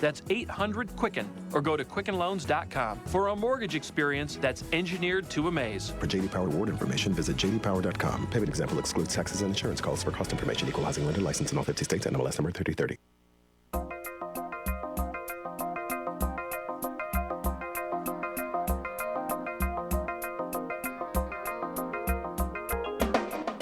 That's 800-QUICKEN, or go to QuickenLoans.com for a mortgage experience that's engineered to amaze. For J.D. Power award information, visit jdpower.com. Payment example excludes taxes and insurance costs. For cost information, equal housing lender license in all 50 states and MLS number 3030.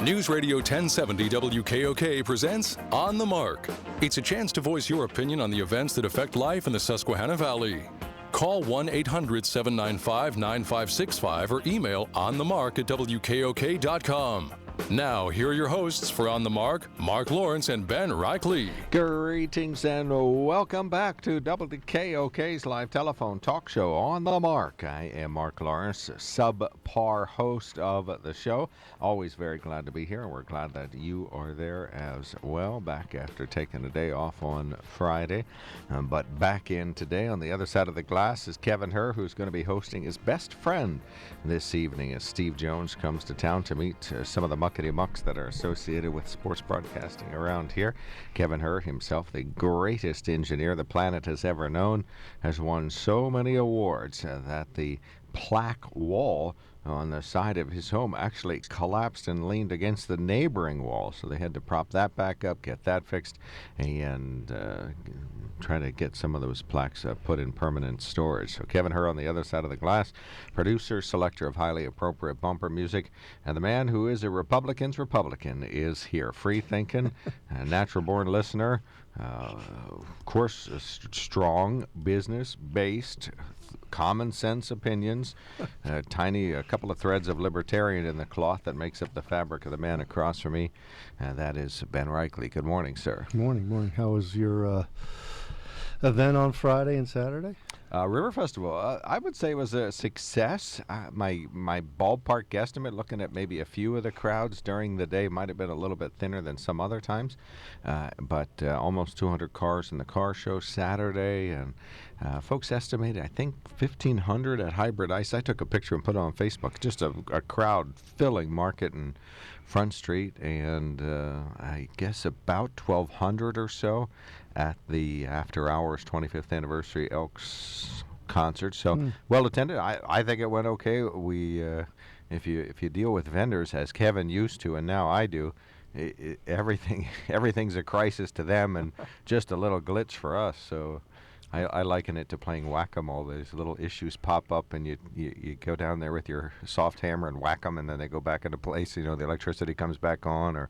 News Radio 1070 WKOK presents On the Mark. It's a chance to voice your opinion on the events that affect life in the Susquehanna Valley. Call 1-800-795-9565 or email onthemark@wkok.com. Now, here are your hosts for On the Mark, Mark Lawrence and Ben Reichley. Greetings and welcome back to WKOK's live telephone talk show, On the Mark. I am Mark Lawrence, subpar host of the show. Always very glad to be here, and we're glad that you are there as well, back after taking a day off on Friday. But back in today, on the other side of the glass, is Kevin Herr, who's going to be hosting his best friend this evening as Steve Jones comes to town to meet some of the muckety-mucks that are associated with sports broadcasting around here. Kevin Herr himself, the greatest engineer the planet has ever known, has won so many awards that the plaque wall on the side of his home actually collapsed and leaned against the neighboring wall, so they had to prop that back up, get that fixed, and try to get some of those plaques put in permanent storage. So Kevin Herr on the other side of the glass, producer, selector of highly appropriate bumper music, and the man who is a Republican's Republican is here. Free-thinking, natural-born listener, of course, strong, business-based, common-sense opinions, a couple of threads of libertarian in the cloth that makes up the fabric of the man across from me, and that is Ben Reichley. Good morning, sir. Good morning. How was your event on Friday and Saturday? River Festival, I would say, was a success. My ballpark guesstimate, looking at maybe a few of the crowds during the day, might have been a little bit thinner than some other times, but almost 200 cars in the car show Saturday, and folks estimated, I think, 1,500 at Hybrid Ice. I took a picture and put it on Facebook. Just a crowd filling Market and Front Street, and I guess about 1,200 or so at the After Hours 25th Anniversary Elks concert. So well attended. I think it went okay. We if you deal with vendors, as Kevin used to and now I do, everything's a crisis to them and just a little glitch for us. So I liken it to playing whack-a-mole. These little issues pop up, and you go down there with your soft hammer and whack them, and then they go back into place. You know, the electricity comes back on. I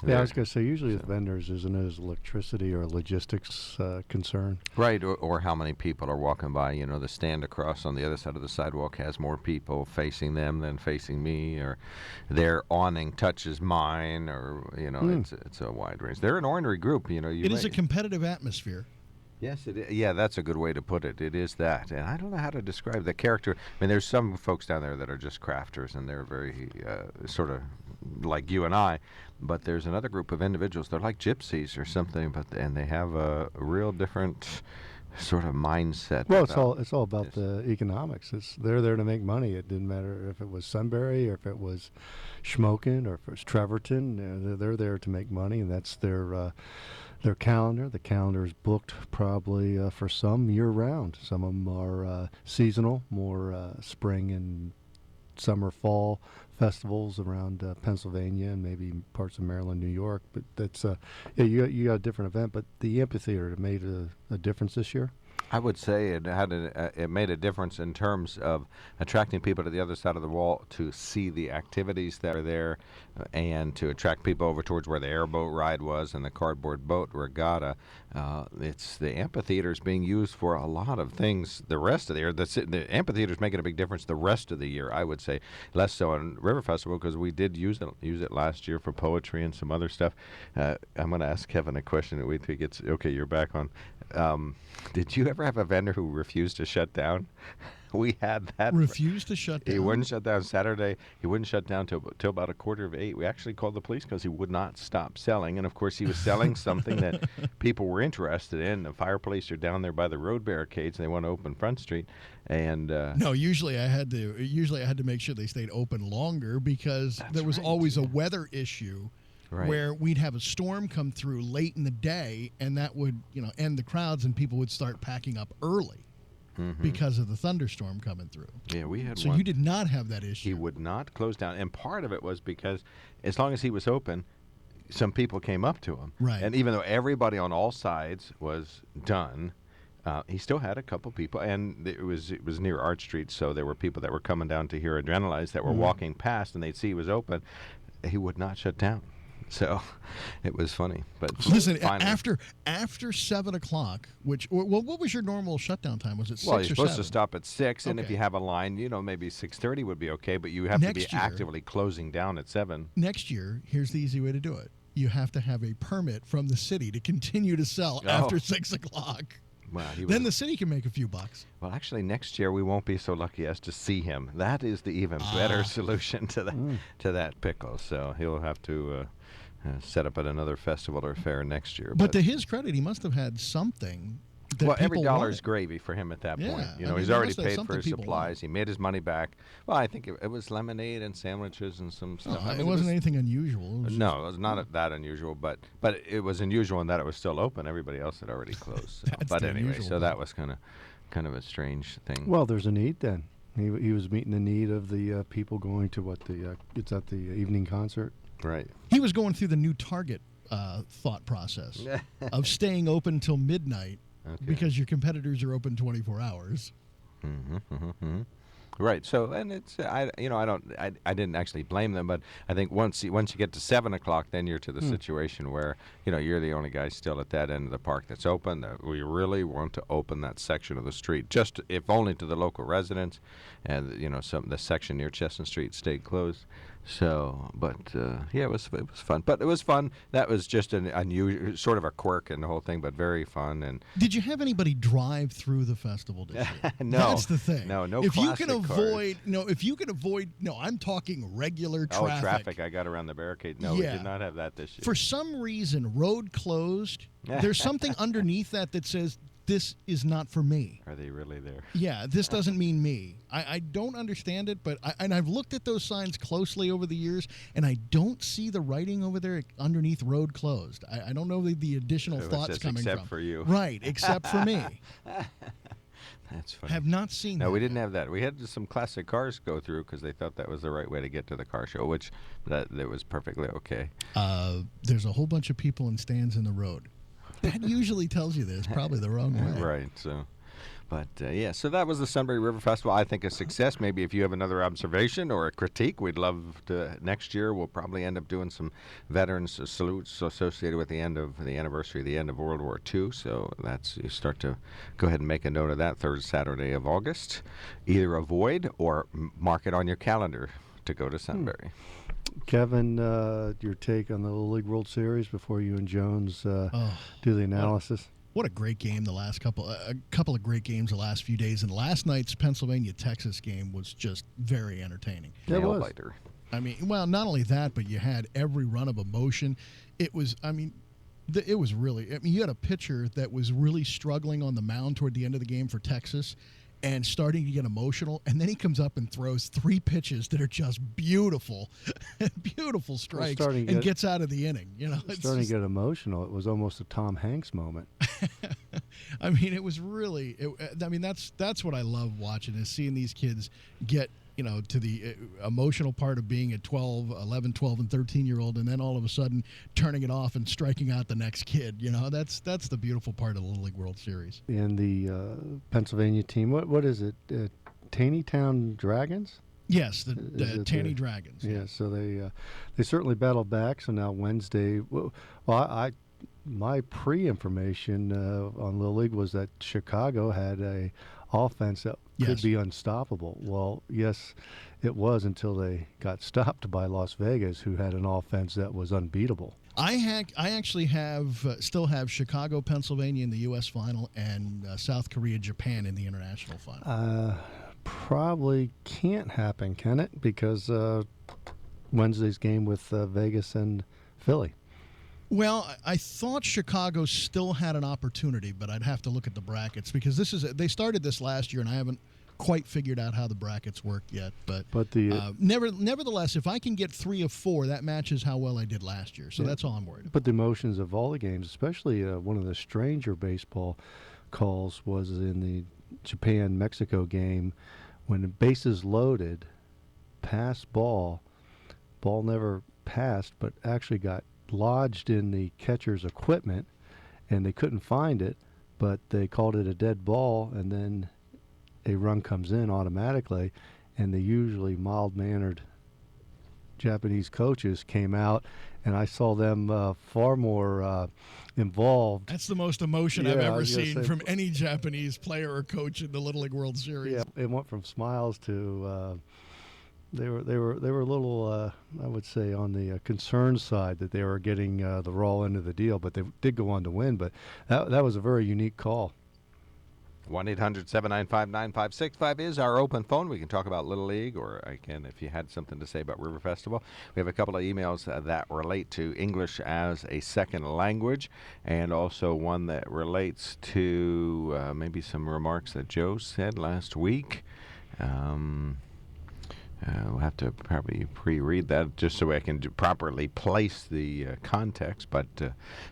was going to say, usually with vendors, isn't it as electricity or logistics concern? Right, or how many people are walking by. You know, the stand across on the other side of the sidewalk has more people facing them than facing me, or their awning touches mine, or, you know, it's a wide range. They're an ornery group, you know. It is a competitive atmosphere. Yes, it is. Yeah, that's a good way to put it. It is that. And I don't know how to describe the character. I mean, there's some folks down there that are just crafters, and they're very sort of like you and I. But there's another group of individuals. They're like gypsies or something, and they have a real different sort of mindset. Well, it's all about the economics. They're there to make money. It didn't matter if it was Sunbury or if it was Schmoken or if it was Trevorton. They're there to make money, and that's their calendar. The calendar is booked probably for some year-round. Some of them are seasonal, more spring and summer, fall festivals around Pennsylvania and maybe parts of Maryland, New York. But that's you got a different event. But the amphitheater made a difference this year. I would say it made a difference in terms of attracting people to the other side of the wall to see the activities that are there, and to attract people over towards where the airboat ride was and the cardboard boat regatta. The amphitheater is being used for a lot of things the rest of the year. The amphitheater is making a big difference the rest of the year, I would say. Less so on River Festival, because we did use it last year for poetry and some other stuff. I'm going to ask Kevin a question that we think it's okay. You're back on. Did you ever have a vendor who refused to shut down? We had that. Refused to shut down? He wouldn't shut down Saturday. He wouldn't shut down till about 7:45. We actually called the police because he would not stop selling. And, of course, he was selling something that people were interested in. The fire police are down there by the road barricades. And they want to open Front Street. And no, usually I had to make sure they stayed open longer because there was always a weather issue. Right. where we'd have a storm come through late in the day, and that would, end the crowds, and people would start packing up early because of the thunderstorm coming through. Yeah, we had So one. you did not have that issue. He would not close down, and part of it was because as long as he was open, some people came up to him. Right. And even though everybody on all sides was done, he still had a couple people, and it was near Arch Street, so there were people that were coming down to hear Adrenalize that were walking past, and they'd see he was open. He would not shut down. So it was funny. But Listen, finally, after 7 o'clock, what was your normal shutdown time? Was it 6 or 7? well, you're supposed to stop at 6, and if Okay. you have a line, maybe 6:30 would be okay, but you have to be Next year- actively closing down at 7. Next year, here's the easy way to do it. You have to have a permit from the city to continue to sell after 6 o'clock. Well, Then the city can make a few bucks. Well, actually, next year we won't be so lucky as to see him. That is the even better solution to that pickle. So he'll have to set up at another festival or fair next year. But to his credit, he must have had something that well, every people dollar's wanted. gravy for him at that Yeah, point. I mean, He's he already must have paid for something his people supplies. wanted. He made his money back. Well, I think it was lemonade and sandwiches and some stuff. I mean, It wasn't anything unusual. It was No, it was not that unusual, but it was unusual in that it was still open. Everybody else had already closed. So. That's But the anyway, unusual so that part. was kind of a strange thing. Well, there's a need then. He was meeting the need of the people going to it's at the evening concert. Right. He was going through the new Target thought process of staying open until midnight Okay. because your competitors are open 24 hours. Right. So, and it's I didn't actually blame them, but I think once you get to 7 o'clock, then you're to the situation where you're the only guy still at that end of the park that's open. That we really want to open that section of the street, just if only to the local residents, and the section near Chestnut Street stayed closed. So, but yeah, it was fun. But it was fun. That was just an unusual, sort of a quirk in the whole thing, but very fun. And Did you have anybody drive through the festival this year? No. That's the thing. No If you classic can avoid, cars. I'm talking regular traffic. Oh, traffic! I got around the barricade. No, we Yeah. did not have that this year. For some reason, road closed. There's something underneath that says, this is not for me. Are they really there? Yeah, this doesn't mean me. I don't understand it, but I've looked at those signs closely over the years, and I don't see the writing over there underneath road closed. I don't know the additional So it thoughts says coming except from. for you. Right, except for me. That's funny. Have not seen that. No, we didn't have that. We had some classic cars go through because they thought that was the right way to get to the car show, which that was perfectly okay. There's a whole bunch of people in stands in the road. That usually tells you there's probably the wrong way. Right. So, but yeah. So that was the Sunbury River Festival. I think a success. Maybe if you have another observation or a critique, we'd love to. Next year, we'll probably end up doing some veterans salutes associated with the anniversary of the end of World War II. So you start to go ahead and make a note of that third Saturday of August. Either avoid or mark it on your calendar to go to Sunbury. Kevin, your take on the Little League World Series before you and Jones do the analysis? What a great game a couple of great games the last few days. And last night's Pennsylvania-Texas game was just very entertaining. It was. Nail-biter. I mean, well, not only that, but you had every run of emotion. It was, it was really, you had a pitcher that was really struggling on the mound toward the end of the game for Texas and starting to get emotional. And then he comes up and throws 3 pitches that are just beautiful, beautiful strikes and gets out of the inning. It's starting to get emotional. It was almost a Tom Hanks moment. I mean, it was really, that's what I love watching is seeing these kids get, to the emotional part of being a 11, 12, and 13-year-old, and then all of a sudden turning it off and striking out the next kid. That's the beautiful part of the Little League World Series. And the Pennsylvania team, what is it? Taneytown Dragons? Yes, the Taney Dragons. Yeah, so they certainly battled back. So now Wednesday, my pre-information on Little League was that Chicago had a offense that could be unstoppable. Well, yes, it was until they got stopped by Las Vegas, who had an offense that was unbeatable. I actually still have Chicago, Pennsylvania in the U.S. final, and South Korea, Japan in the international final. Probably can't happen, can it? Because Wednesday's game with Vegas and Philly. Well, I thought Chicago still had an opportunity, but I'd have to look at the brackets because they started this last year, and I haven't quite figured out how the brackets work yet. But nevertheless, if I can get 3 of 4, that matches how well I did last year. So that's all I'm worried about. But the emotions of all the games, especially one of the stranger baseball calls was in the Japan-Mexico game when the bases loaded, pass ball never passed, but actually got lodged in the catcher's equipment, and they couldn't find it, but they called it a dead ball, and then a run comes in automatically, and the usually mild-mannered Japanese coaches came out, and I saw them far more involved. That's the most emotion I've ever seen from any Japanese player or coach in the Little League World Series. Yeah, it went from smiles to they were a little I would say on the concerned side that they were getting the raw end of the deal, but they did go on to win. But that was a very unique call. 1-800-795-9565 is our open phone. We can talk about Little League, or I can, if you had something to say about River Festival. We have a couple of emails that relate to English as a second language, and also one that relates to maybe some remarks that Joe said last week. We'll have to probably pre-read that just so I can properly place the context, but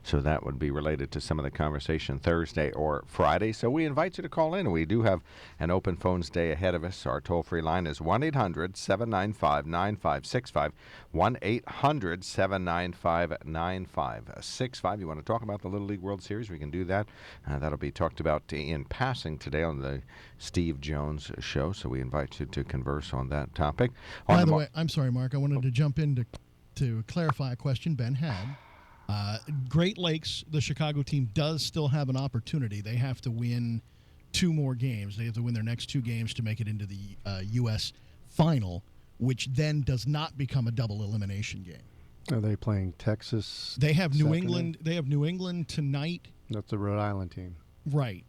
so that would be related to some of the conversation Thursday or Friday. So we invite you to call in. We do have an open phones day ahead of us. Our toll-free line is 1-800-795-9565, 1-800-795-9565. You want to talk about the Little League World Series? We can do that. That'll be talked about in passing today on the Steve Jones Show, so we invite you to converse on that topic. By the way, I'm sorry, Mark, I wanted to jump in to clarify a question Ben had. Great Lakes, the Chicago team, does still have an opportunity. They have to win 2 more games. They have to win their next 2 games to make it into the U.S. final, which then does not become a double elimination game. Are they playing Texas? They have New England. They have New England tonight. That's the Rhode Island team. Right.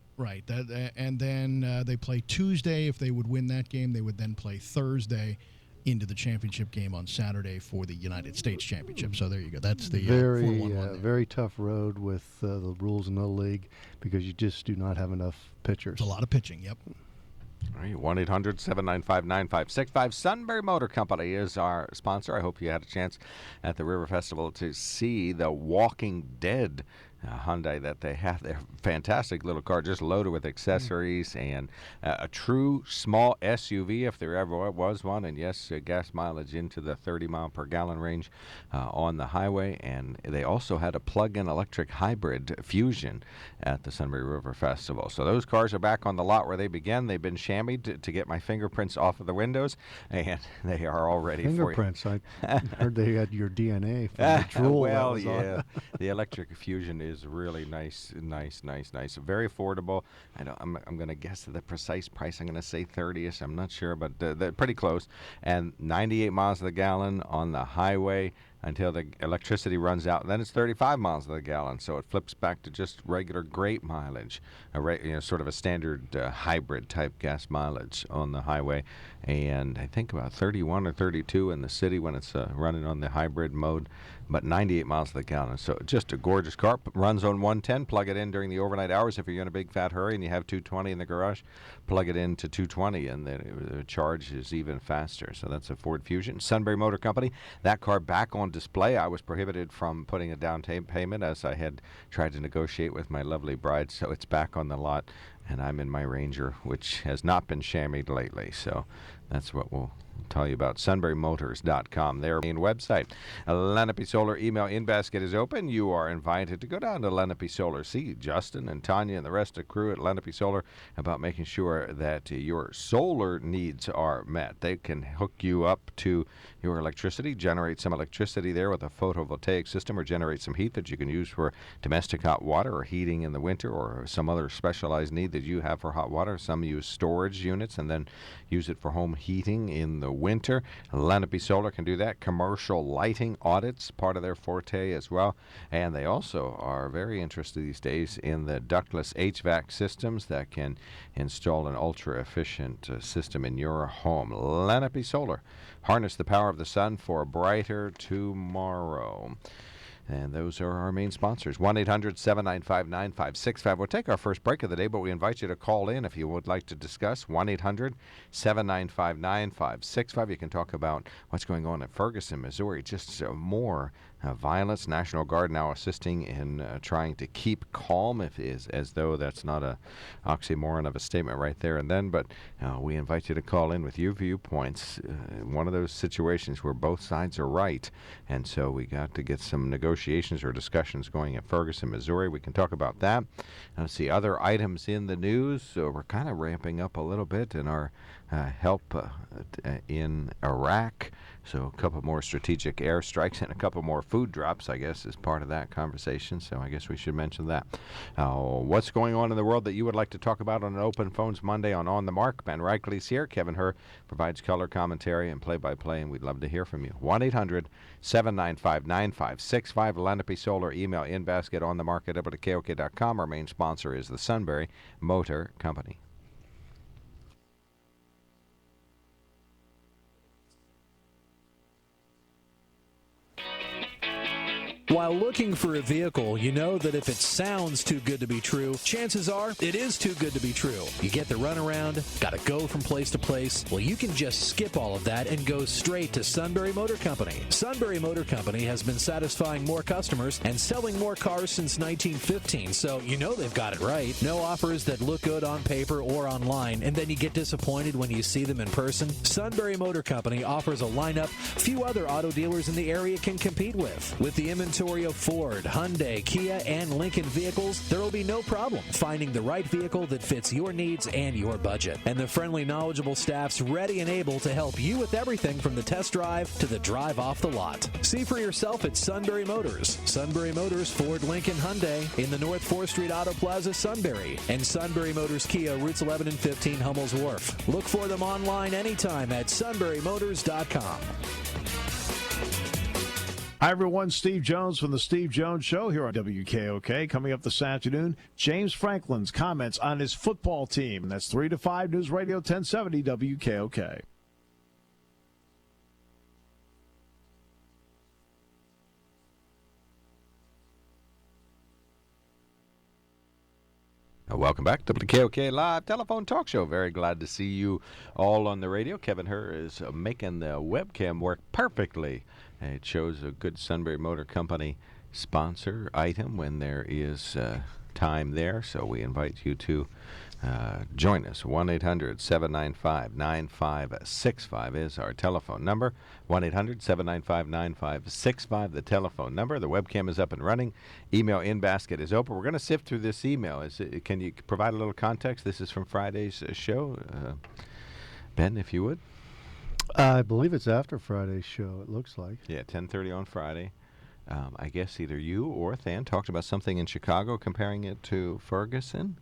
And then they play Tuesday. If they would win that game, they would then play Thursday into the championship game on Saturday for the United States Championship. So there you go. That's the very tough road with the rules in the league because you just do not have enough pitchers. It's a lot of pitching. Yep. All right, 1-800-795-9565. Sunbury Motor Company is our sponsor. I hope you had a chance at the River Festival to see the Walking Dead Hyundai that they have. They're a fantastic little car, just loaded with accessories and a true small SUV if there ever was one. And yes, gas mileage into the 30-mile-per-gallon range on the highway. And they also had a plug-in electric hybrid Fusion at the Sunbury River Festival. So those cars are back on the lot where they began. They've been shammied to get my fingerprints off of the windows, and they are all ready fingerprints. for you. I heard they had your DNA from the drool. Well, yeah. The electric Fusion is really nice. Very affordable. I'm going to guess the precise price. I'm going to say 30ish. I'm not sure, but they're pretty close. And 98 miles to the gallon on the highway until the electricity runs out. And then it's 35 miles to the gallon, so it flips back to just regular great mileage, sort of a standard hybrid type gas mileage on the highway. And I think about 31 or 32 in the city when it's running on the hybrid mode, but 98 miles to the gallon. So just a gorgeous car. Runs on 110. Plug it in during the overnight hours. If you're in a big fat hurry and you have 220 in the garage, plug it into 220, and the charge is even faster. So that's a Ford Fusion. Sunbury Motor Company. That car back on display. I was prohibited from putting a down payment as I had tried to negotiate with my lovely bride. So it's back on the lot, and I'm in my Ranger, which has not been shammied lately. So that's what we'll tell you about. SunburyMotors.com, their main website. Lenape Solar email in basket is open. You are invited to go down to Lenape Solar. See Justin and Tanya and the rest of the crew at Lenape Solar about making sure that your solar needs are met. They can hook you up to your electricity, generate some electricity there with a photovoltaic system, or generate some heat that you can use for domestic hot water or heating in the winter, or some other specialized need that you have for hot water. Some use storage units and then use it for home heating in the winter. Lenape Solar can do that. Commercial lighting audits, part of their forte as well. And they also are very interested these days in the ductless HVAC systems that can install an ultra-efficient system in your home. Lenape Solar. Harness the power of the sun for a brighter tomorrow. And those are our main sponsors. 1-800-795-9565. We'll take our first break of the day, but we invite you to call in if you would like to discuss. 1-800-795-9565. You can talk about what's going on in Ferguson, Missouri. Just more violence. National Guard now assisting in trying to keep calm, as though that's not a oxymoron of a statement right there and then. But we invite you to call in with your viewpoints. One of those situations where both sides are right, and so we got to get some negotiations or discussions going at Ferguson, Missouri. We can talk about that. Let's see other items in the news. So we're kind of ramping up a little bit in our help in Iraq. So a couple more strategic airstrikes and a couple more food drops, I guess, is part of that conversation. So I guess we should mention that. What's going on in the world that you would like to talk about on an Open Phones Monday on The Mark? Ben Reichley's here. Kevin Herr provides color commentary and play-by-play, and we'd love to hear from you. 1-800-795-9565. Lenape Solar email inbasket on the mark at WKOK.com. Our main sponsor is the Sunbury Motor Company. While looking for a vehicle, you know that if it sounds too good to be true, chances are it is too good to be true. You get the runaround, got to go from place to place. Well, you can just skip all of that and go straight to Sunbury Motor Company. Sunbury Motor Company has been satisfying more customers and selling more cars since 1915, so you know they've got it right. No offers that look good on paper or online, and then you get disappointed when you see them in person. Sunbury Motor Company offers a lineup few other auto dealers in the area can compete with. With the inventory of Ford, Hyundai, Kia, and Lincoln vehicles, there will be no problem finding the right vehicle that fits your needs and your budget. And the friendly, knowledgeable staff's ready and able to help you with everything from the test drive to the drive off the lot. See for yourself at Sunbury Motors. Sunbury Motors, Ford, Lincoln, Hyundai in the North 4th Street Auto Plaza, Sunbury. And Sunbury Motors Kia, routes 11 and 15, Hummel's Wharf. Look for them online anytime at sunburymotors.com. Hi, everyone. Steve Jones from The Steve Jones Show here on WKOK. Coming up this afternoon, James Franklin's comments on his football team. That's 3 to 5, News Radio 1070 WKOK. Welcome back to the WKOK Live Telephone Talk Show. Very glad to see you all on the radio. Kevin Herr is making the webcam work perfectly. It shows a good Sunbury Motor Company sponsor item when there is time there. So we invite you to join us. 1-800-795-9565 is our telephone number. 1-800-795-9565, the telephone number. The webcam is up and running. Email in basket is open. We're going to sift through this email. Can you provide a little context? This is from Friday's show. Ben, if you would. I believe it's after Friday's show, it looks like. Yeah, 10:30 on Friday. I guess either you or Than talked about something in Chicago, comparing it to Ferguson.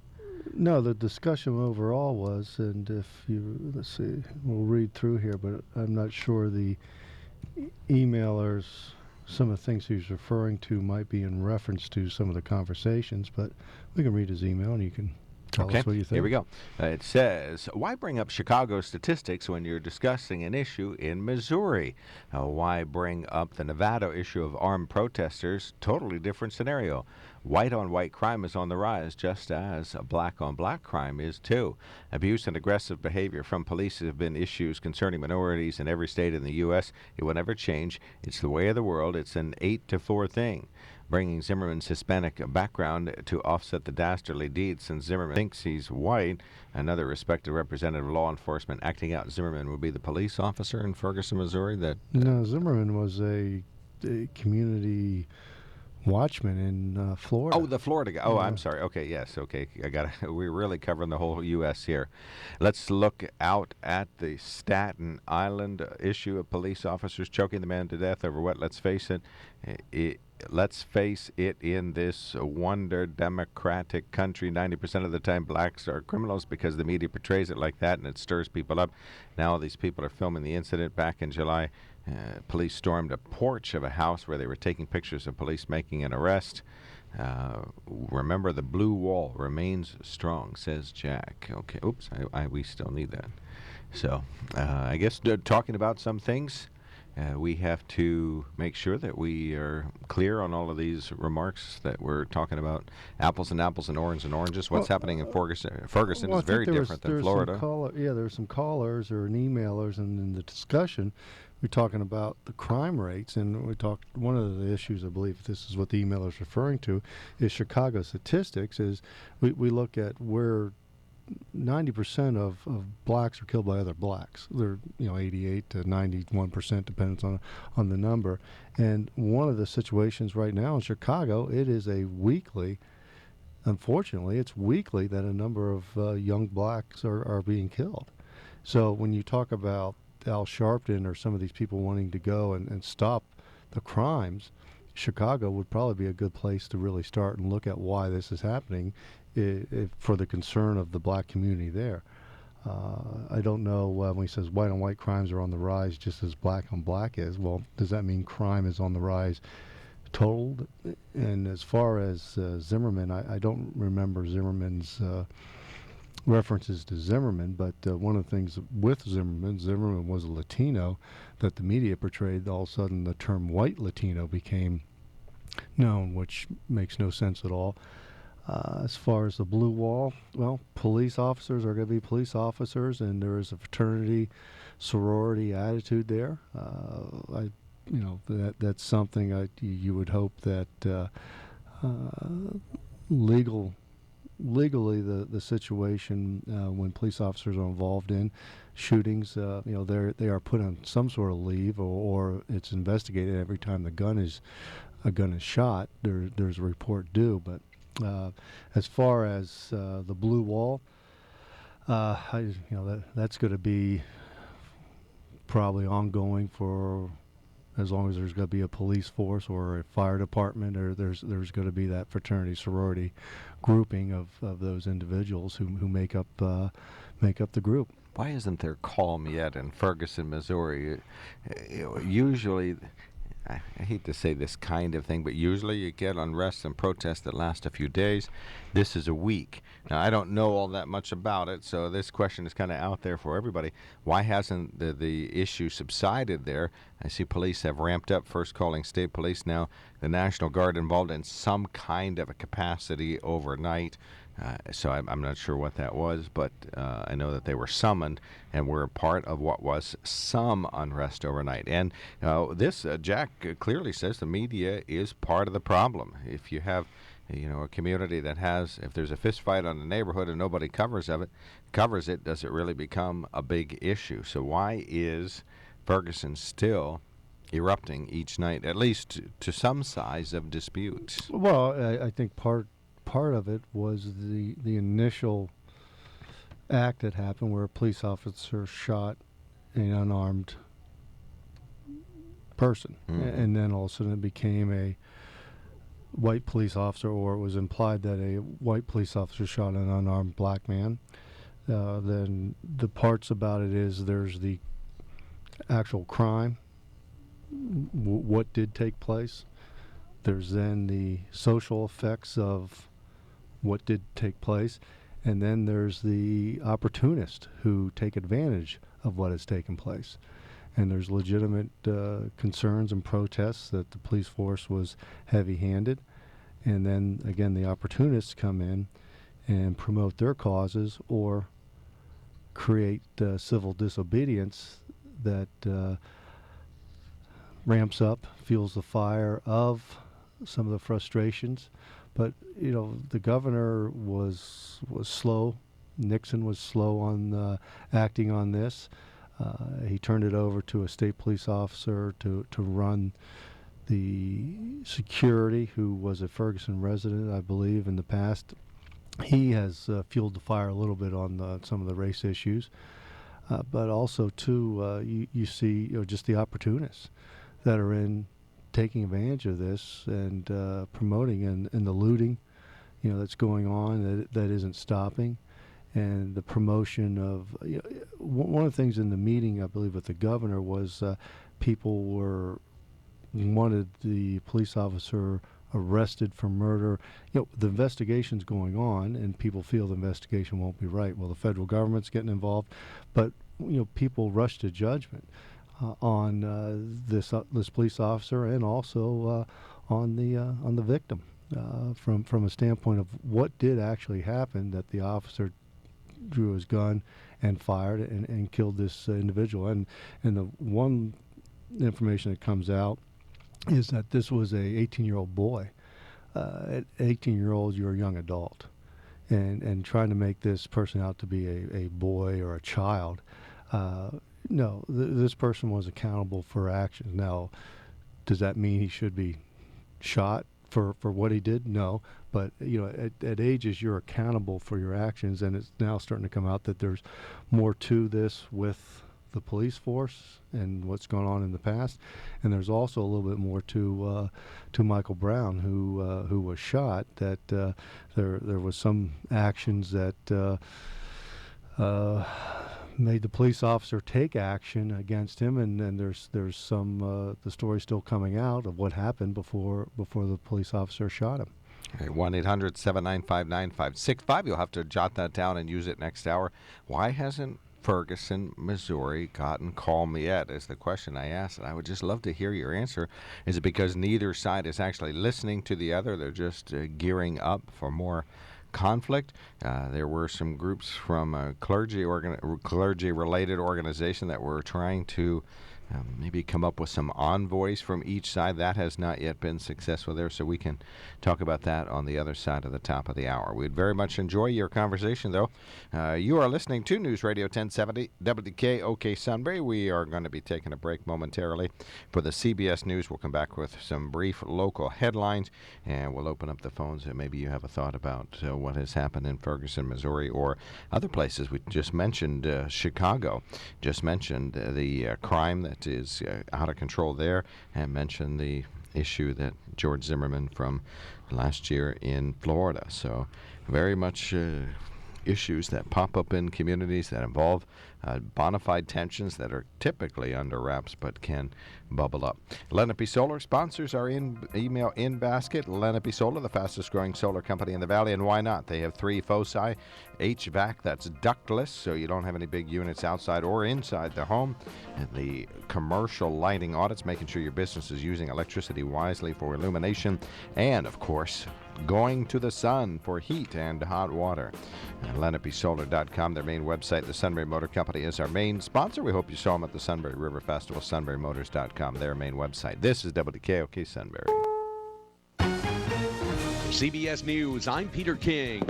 No, the discussion overall was, and if you, let's see, we'll read through here, but I'm not sure the emailer's, some of the things he's referring to might be in reference to some of the conversations, but we can read his email and you can tell us what you think. Here we go. It says, why bring up Chicago statistics when you're discussing an issue in Missouri? Why bring up the Nevada issue of armed protesters? Totally different scenario. White-on-white crime is on the rise, just as black-on-black crime is too. Abuse and aggressive behavior from police have been issues concerning minorities in every state in the U.S. It will never change. It's the way of the world. It's an 8-4 thing. Bringing Zimmerman's Hispanic background to offset the dastardly deeds, since Zimmerman thinks he's white. Another respected representative of law enforcement acting out Zimmerman would be the police officer in Ferguson, Missouri. No, Zimmerman was a community watchman in Florida. Oh, the Florida guy. Oh, I'm sorry. Okay, yes. Okay, we're really covering the whole U.S. here. Let's look out at the Staten Island issue of police officers choking the man to death over what? Let's face it. Let's face it, in this wonder democratic country, 90% of the time blacks are criminals because the media portrays it like that and it stirs people up. Now these people are filming the incident back in July. Police stormed a porch of a house where they were taking pictures of police making an arrest. Remember, the blue wall remains strong, says Jack. Okay, oops, we still need that. So I guess talking about some things we have to make sure that we are clear on all of these remarks that we're talking about apples and apples and oranges. What's happening in Ferguson Well, is very different than Florida. There were some callers or emailers, and in the discussion, we're talking about the crime rates, and we talked. One of the issues, I believe, this is what the emailer is referring to, is Chicago statistics. Is we look at where 90% of blacks are killed by other blacks. They're 88 to 91%, depends on the number. And one of the situations right now in Chicago, it is a weekly. Unfortunately, it's weekly that a number of young blacks are being killed. So when you talk about Al Sharpton or some of these people wanting to go and stop the crimes, Chicago would probably be a good place to really start and look at why this is happening for the concern of the black community there. I don't know when he says white on white crimes are on the rise just as black on black is. Well, does that mean crime is on the rise total? And as far as Zimmerman, I don't remember Zimmerman's references to Zimmerman, but one of the things with Zimmerman was a Latino that the media portrayed. All of a sudden, the term white Latino became known, which makes no sense at all. As far as the blue wall, well, police officers are going to be police officers, and there is a fraternity, sorority attitude there. That's something you would hope that legally the situation when police officers are involved in shootings, they are put on some sort of leave, or it's investigated every time a gun is shot. There's a report due, but. As far as the blue wall, that's going to be probably ongoing for as long as there's going to be a police force or a fire department, or there's going to be that fraternity sorority grouping of those individuals who make up the group. Why isn't there calm yet in Ferguson, Missouri? Usually. I hate to say this kind of thing, but usually you get unrest and protests that last a few days. This is a week. Now, I don't know all that much about it, so this question is kind of out there for everybody. Why hasn't the issue subsided there? I see police have ramped up, first calling state police, now the National Guard involved in some kind of a capacity overnight. So I'm not sure what that was, but I know that they were summoned and were part of what was some unrest overnight. And Jack clearly says the media is part of the problem. If you have a community that has, if there's a fist fight on the neighborhood and nobody covers it, does it really become a big issue? So why is Ferguson still erupting each night, at least to some size of dispute? Well, I think part of it was the initial act that happened where a police officer shot an unarmed person, and then all of a sudden it became a white police officer, or it was implied that a white police officer shot an unarmed black man. Then the parts about it is there's the actual crime, what did take place. There's then the social effects of what did take place, and then there's the opportunists who take advantage of what has taken place. And there's legitimate concerns and protests that the police force was heavy-handed, and then again the opportunists come in and promote their causes or create civil disobedience that ramps up, fuels the fire of some of the frustrations. But the governor was slow. Nixon was slow on acting on this. He turned it over to a state police officer to run the security, who was a Ferguson resident, I believe, in the past. He has fueled the fire a little bit on some of the race issues, but also too you see just the opportunists that are in taking advantage of this and promoting and the looting, that's going on that isn't stopping, and the promotion of one of the things in the meeting, I believe, with the governor was people wanted the police officer arrested for murder. The investigation's going on, and people feel the investigation won't be right. Well, the federal government's getting involved, but people rush to judgment. on this police officer and also on the victim from a standpoint of what did actually happen, that the officer drew his gun and fired and killed this individual. And the one information that comes out is that this was a 18-year-old boy. At 18 years old, you're a young adult. And trying to make this person out to be a boy or a child, no, this person was accountable for actions. Now, does that mean he should be shot for what he did? No. But, at ages, you're accountable for your actions, and it's now starting to come out that there's more to this with the police force and what's gone on in the past, and there's also a little bit more to Michael Brown, who was shot. That there was some actions that made the police officer take action against him, and there's some the story still coming out of what happened before the police officer shot him. 1-800-795-9565. You'll have to jot that down and use it next hour. Why hasn't Ferguson, Missouri gotten calm yet is the question I asked, and I would just love to hear your answer. Is it because neither side is actually listening to the other? They're just gearing up for more conflict? There were some groups from a clergy-related organization that were trying to maybe come up with some envoys from each side. That has not yet been successful there, so we can talk about that on the other side of the top of the hour. We'd very much enjoy your conversation, though. You are listening to News Radio 1070 WKOK Sunbury. We are going to be taking a break momentarily for the CBS News. We'll come back with some brief local headlines, and we'll open up the phones, and maybe you have a thought about what has happened in Ferguson, Missouri, or other places. We just mentioned Chicago, just mentioned the crime that is out of control there, and mentioned the issue that George Zimmerman from last year in Florida. So very much issues that pop up in communities that involve bona fide tensions that are typically under wraps but can bubble up. Lenape Solar sponsors our email in basket. Lenape Solar, the fastest growing solar company in the valley, and why not? They have 3 foci HVAC that's ductless, so you don't have any big units outside or inside the home. And the commercial lighting audits, making sure your business is using electricity wisely for illumination, and of course going to the sun for heat and hot water. LenapeSolar.com, their main website. The Sunbury Motor Company is our main sponsor. We hope you saw them at the Sunbury River Festival. SunburyMotors.com, their main website. This is WKOK Sunbury. CBS News, I'm Peter King.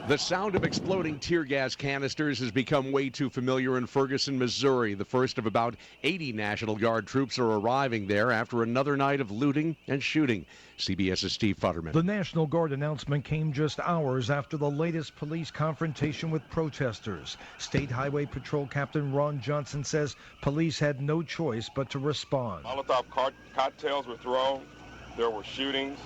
The sound of exploding tear gas canisters has become way too familiar in Ferguson, Missouri. The first of about 80 National Guard troops are arriving there after another night of looting and shooting. CBS's Steve Futterman. The National Guard announcement came just hours after the latest police confrontation with protesters. State Highway Patrol Captain Ron Johnson says police had no choice but to respond. Molotov cocktails were thrown. There were shootings,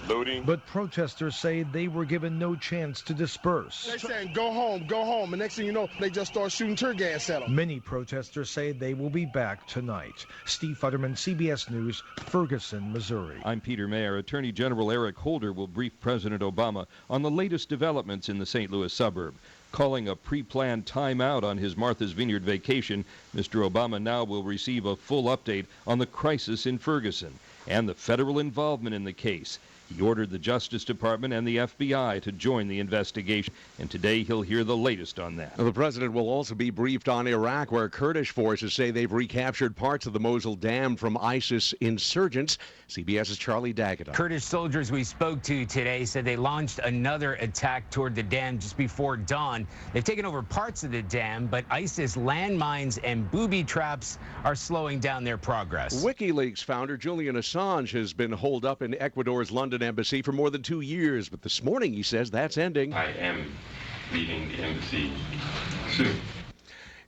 looting. But protesters say they were given no chance to disperse. They're saying, go home, go home. And next thing you know, they just start shooting tear gas at them. Many protesters say they will be back tonight. Steve Futterman, CBS News, Ferguson, Missouri. I'm Peter Mayer. Attorney General Eric Holder will brief President Obama on the latest developments in the St. Louis suburb. Calling a pre-planned timeout on his Martha's Vineyard vacation, Mr. Obama now will receive a full update on the crisis in Ferguson and the federal involvement in the case. He ordered the Justice Department and the FBI to join the investigation, and today he'll hear the latest on that. The president will also be briefed on Iraq, where Kurdish forces say they've recaptured parts of the Mosul Dam from ISIS insurgents. CBS's Charlie Daggett. Kurdish soldiers we spoke to today said they launched another attack toward the dam just before dawn. They've taken over parts of the dam, but ISIS landmines and booby traps are slowing down their progress. WikiLeaks founder Julian Assange has been holed up in Ecuador's London embassy for more than 2 years, but this morning he says that's ending. I am leaving the embassy soon.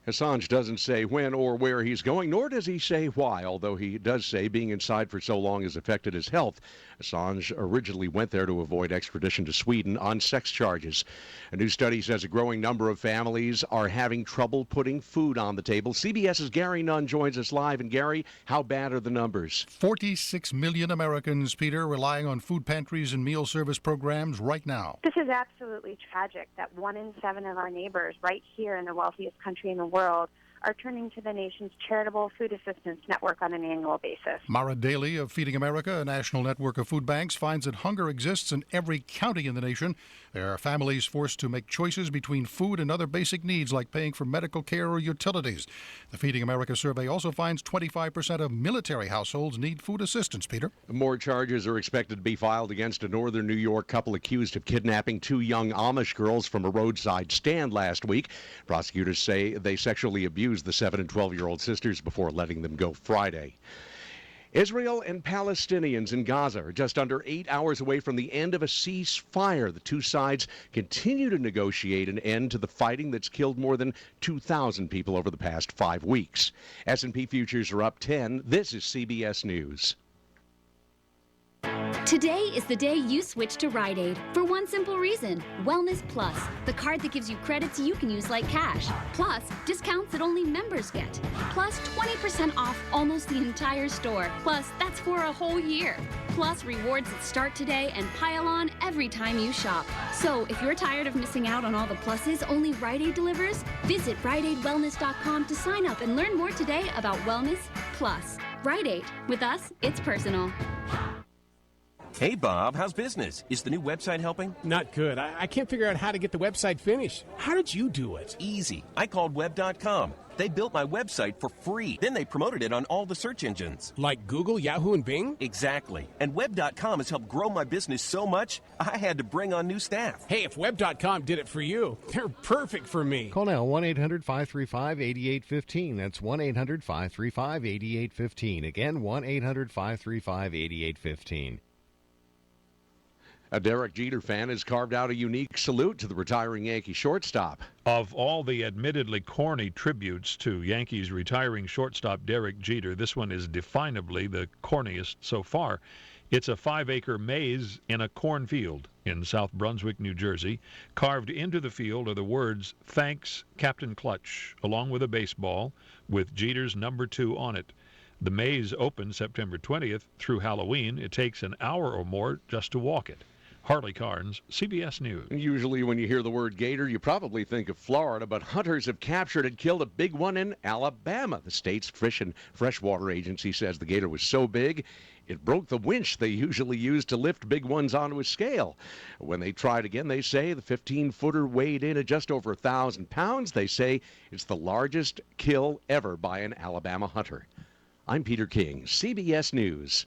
Assange doesn't say when or where he's going, nor does he say why, although he does say being inside for so long has affected his health. Assange originally went there to avoid extradition to Sweden on sex charges. A new study says a growing number of families are having trouble putting food on the table. CBS's Gary Nunn joins us live. And Gary, how bad are the numbers? 46 million Americans, Peter, relying on food pantries and meal service programs right now. This is absolutely tragic that 1 in 7 of our neighbors right here in the wealthiest country in the world are turning to the nation's charitable food assistance network on an annual basis. Mara Daly of Feeding America, a national network of food banks, finds that hunger exists in every county in the nation. There are families forced to make choices between food and other basic needs like paying for medical care or utilities. The Feeding America survey also finds 25% of military households need food assistance, Peter. More charges are expected to be filed against a northern New York couple accused of kidnapping 2 young Amish girls from a roadside stand last week. Prosecutors say they sexually abused the 7 and 12-year-old sisters before letting them go Friday. Israel and Palestinians in Gaza are just under 8 hours away from the end of a ceasefire. The two sides continue to negotiate an end to the fighting that's killed more than 2,000 people over the past 5 weeks. S&P futures are up 10. This is CBS News. Today is the day you switch to Rite Aid for one simple reason. Wellness Plus, the card that gives you credits you can use like cash. Plus, discounts that only members get. Plus, 20% off almost the entire store. Plus, that's for a whole year. Plus, rewards that start today and pile on every time you shop. So, if you're tired of missing out on all the pluses only Rite Aid delivers, visit RiteAidWellness.com to sign up and learn more today about Wellness Plus. Rite Aid. With us, it's personal. Hey, Bob, how's business? Is the new website helping? Not good. I can't figure out how to get the website finished. How did you do it? Easy. I called Web.com. They built my website for free. Then they promoted it on all the search engines. Like Google, Yahoo, and Bing? Exactly. And Web.com has helped grow my business so much, I had to bring on new staff. Hey, if Web.com did it for you, they're perfect for me. Call now, 1-800-535-8815. That's 1-800-535-8815. Again, 1-800-535-8815. A Derek Jeter fan has carved out a unique salute to the retiring Yankee shortstop. Of all the admittedly corny tributes to Yankees retiring shortstop Derek Jeter, this one is definably the corniest so far. It's a 5-acre maze in a cornfield in South Brunswick, New Jersey. Carved into the field are the words, "Thanks, Captain Clutch," along with a baseball with Jeter's number 2 on it. The maze opens September 20th through Halloween. It takes an hour or more just to walk it. Harley Carnes, CBS News. Usually when you hear the word gator, you probably think of Florida, but hunters have captured and killed a big one in Alabama. The state's Fish and Freshwater Agency says the gator was so big, it broke the winch they usually use to lift big ones onto a scale. When they tried again, they say the 15-footer weighed in at just over 1,000 pounds. They say it's the largest kill ever by an Alabama hunter. I'm Peter King, CBS News.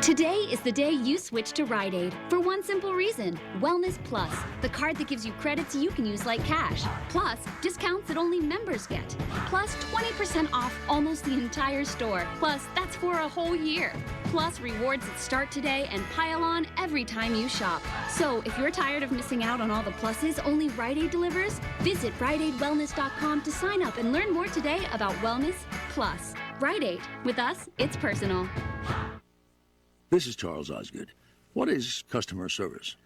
Today is the day you switch to Rite Aid for one simple reason. Wellness Plus, the card that gives you credits you can use like cash. Plus, discounts that only members get. Plus, 20% off almost the entire store. Plus, that's for a whole year. Plus, rewards that start today and pile on every time you shop. So, if you're tired of missing out on all the pluses only Rite Aid delivers, visit RiteAidWellness.com to sign up and learn more today about Wellness Plus. Rite Aid. With us, it's personal. This is Charles Osgood. What is customer service?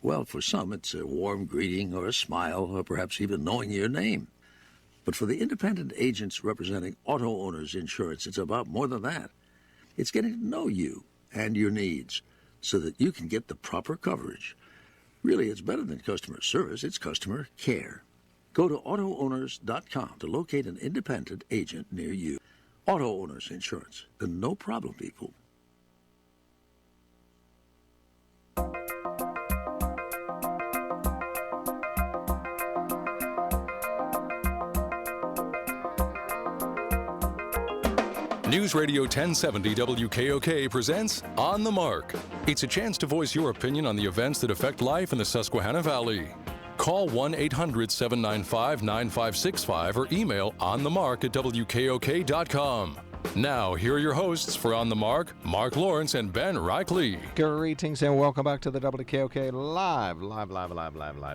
Well, for some, it's a warm greeting or a smile or perhaps even knowing your name. But for the independent agents representing auto owners insurance, it's about more than that. It's getting to know you and your needs so that you can get the proper coverage. Really, it's better than customer service. It's customer care. Go to AutoOwners.com to locate an independent agent near you. Auto Owners Insurance, the no problem people. News Radio 1070 WKOK presents On the Mark. It's a chance to voice your opinion on the events that affect life in the Susquehanna Valley. Call 1-800-795-9565 or email onthemark@wkok.com. Now, here are your hosts for On the Mark, Mark Lawrence and Ben Reichley. Greetings and welcome back to the WKOK live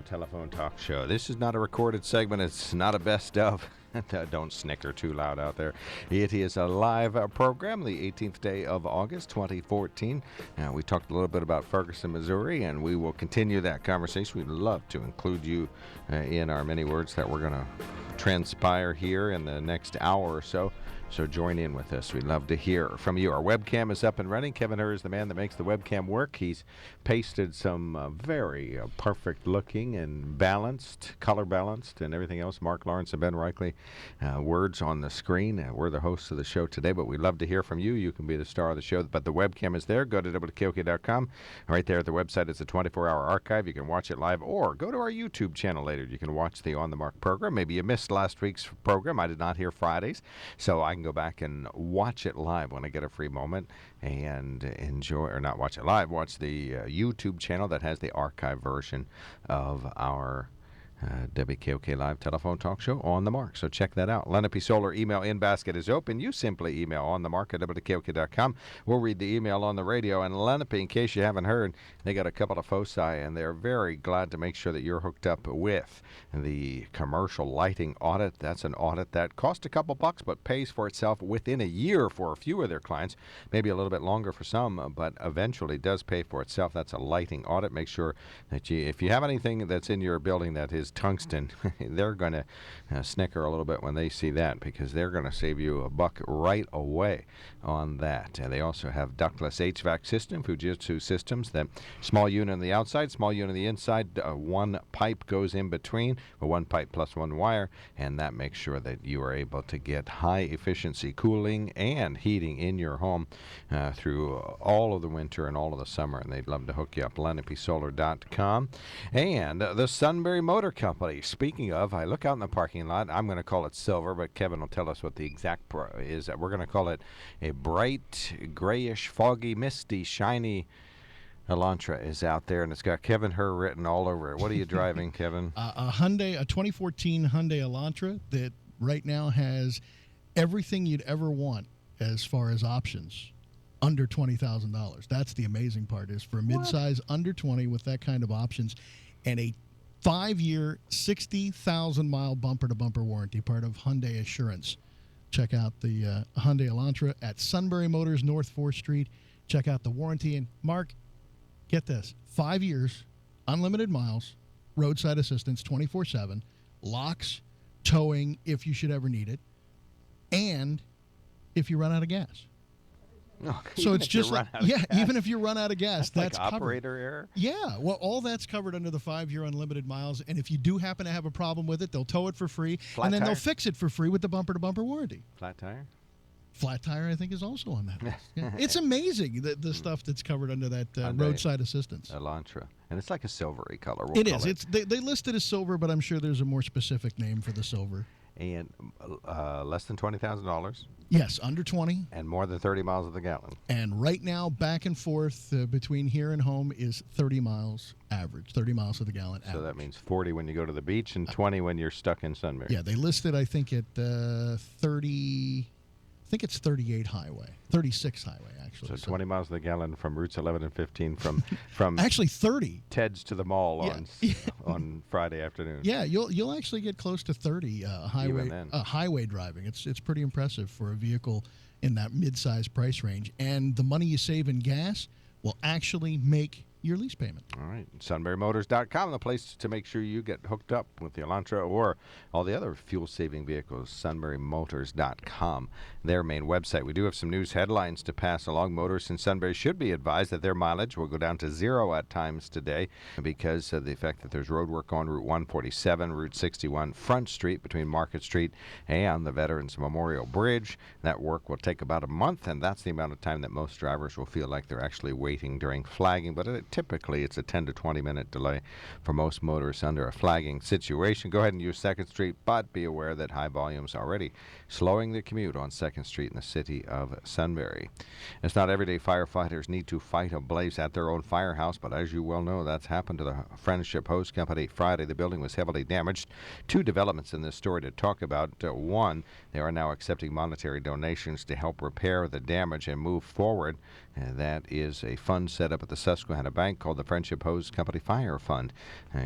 telephone talk show. This is not a recorded segment. It's not a best of. Don't snicker too loud out there. It is a live program, the 18th day of August, 2014. We talked a little bit about Ferguson, Missouri, and we will continue that conversation. We'd love to include you in our many words that we're going to transpire here in the next hour or so. So join in with us. We'd love to hear from you. Our webcam is up and running. Kevin Herr is the man that makes the webcam work. He's pasted some very perfect looking and balanced, color balanced, and everything else. Mark Lawrence and Ben Reichley, words on the screen. We're the hosts of the show today, but we'd love to hear from you. You can be the star of the show, but the webcam is there. Go to WKOK.com. Right there at the website is a 24-hour archive. You can watch it live, or go to our YouTube channel later. You can watch the On the Mark program. Maybe you missed last week's program. I did not hear Fridays, so I can go back and watch it live when I get a free moment and enjoy, or not watch it live, watch the YouTube channel that has the archive version of our WKOK Live telephone talk show On the Mark. So check that out. Lenape Solar email in basket is open. You simply email On the Mark at WKOK.com. We'll read the email on the radio. And Lenape, in case you haven't heard, they got a couple of foci, and they're very glad to make sure that you're hooked up with the commercial lighting audit. That's an audit that costs a couple bucks but pays for itself within a year for a few of their clients, maybe a little bit longer for some, but eventually does pay for itself. That's a lighting audit. Make sure that if you have anything that's in your building that is tungsten, they're going to snicker a little bit when they see that, because they're going to save you a buck right away on that. And they also have ductless HVAC system, Fujitsu systems, that small unit on the outside, small unit on the inside, one pipe goes in between, or one pipe plus one wire, and that makes sure that you are able to get high efficiency cooling and heating in your home through all of the winter and all of the summer, and they'd love to hook you up. LenapeSolar.com. And the Sunbury Motor Company. Speaking of, I look out in the parking lot. I'm going to call it silver, but Kevin will tell us what the exact is. We're going to call it a bright, grayish, foggy, misty, shiny Elantra is out there, and it's got Kevin Herr written all over it. What are you driving, Kevin? A 2014 Hyundai Elantra that right now has everything you'd ever want as far as options under $20,000. That's the amazing part, is for a midsize under 20 with that kind of options, and a 5-year, 60,000-mile bumper-to-bumper warranty, part of Hyundai Assurance. Check out the Hyundai Elantra at Sunbury Motors, North 4th Street. Check out the warranty. And, Mark, get this, 5 years, unlimited miles, roadside assistance 24/7, locks, towing if you should ever need it, and if you run out of gas. No, so it's just like, even if you run out of gas, that's like covered. Operator error? Yeah, well, all that's covered under the 5-year unlimited miles, and if you do happen to have a problem with it, they'll tow it for free, and then they'll fix it for free with the bumper-to-bumper warranty. Flat tire? Flat tire, I think, is also on that list. Yeah. It's amazing, the stuff that's covered under that roadside assistance. Elantra. And it's like a silvery color. It is. They list it as silver, but I'm sure there's a more specific name for the silver. And less than $20,000. Yes, under 20. And more than 30 miles of the gallon. And right now, back and forth between here and home is 30 miles average, 30 miles to the gallon average. So that means 40 when you go to the beach and 20 when you're stuck in Sunbury. Yeah, they listed, I think, at 30... I think it's 38 highway, 36 highway, actually. So 20 miles to the gallon from routes 11 and 15 from actually 30. Ted's to the mall on Friday afternoon. Yeah, you'll actually get close to 30 highway driving. It's pretty impressive for a vehicle in that mid-size price range. And the money you save in gas will actually make your lease payment. All right. SunburyMotors.com, the place to make sure you get hooked up with the Elantra or all the other fuel-saving vehicles. SunburyMotors.com, their main website. We do have some news headlines to pass along. Motorists in Sunbury should be advised that their mileage will go down to 0 at times today because of the fact that there's road work on Route 147, Route 61, Front Street between Market Street and the Veterans Memorial Bridge. That work will take about a month, and that's the amount of time that most drivers will feel like they're actually waiting during flagging. But typically, it's a 10 to 20-minute delay for most motorists under a flagging situation. Go ahead and use 2nd Street, but be aware that high volumes already slowing the commute on 2nd Street in the city of Sunbury. It's not every day firefighters need to fight a blaze at their own firehouse, but as you well know, that's happened to the Friendship Hose Company Friday. The building was heavily damaged. 2 developments in this story to talk about. One, they are now accepting monetary donations to help repair the damage and move forward. That is a fund set up at the Susquehanna bank called the Friendship Hose Company Fire Fund.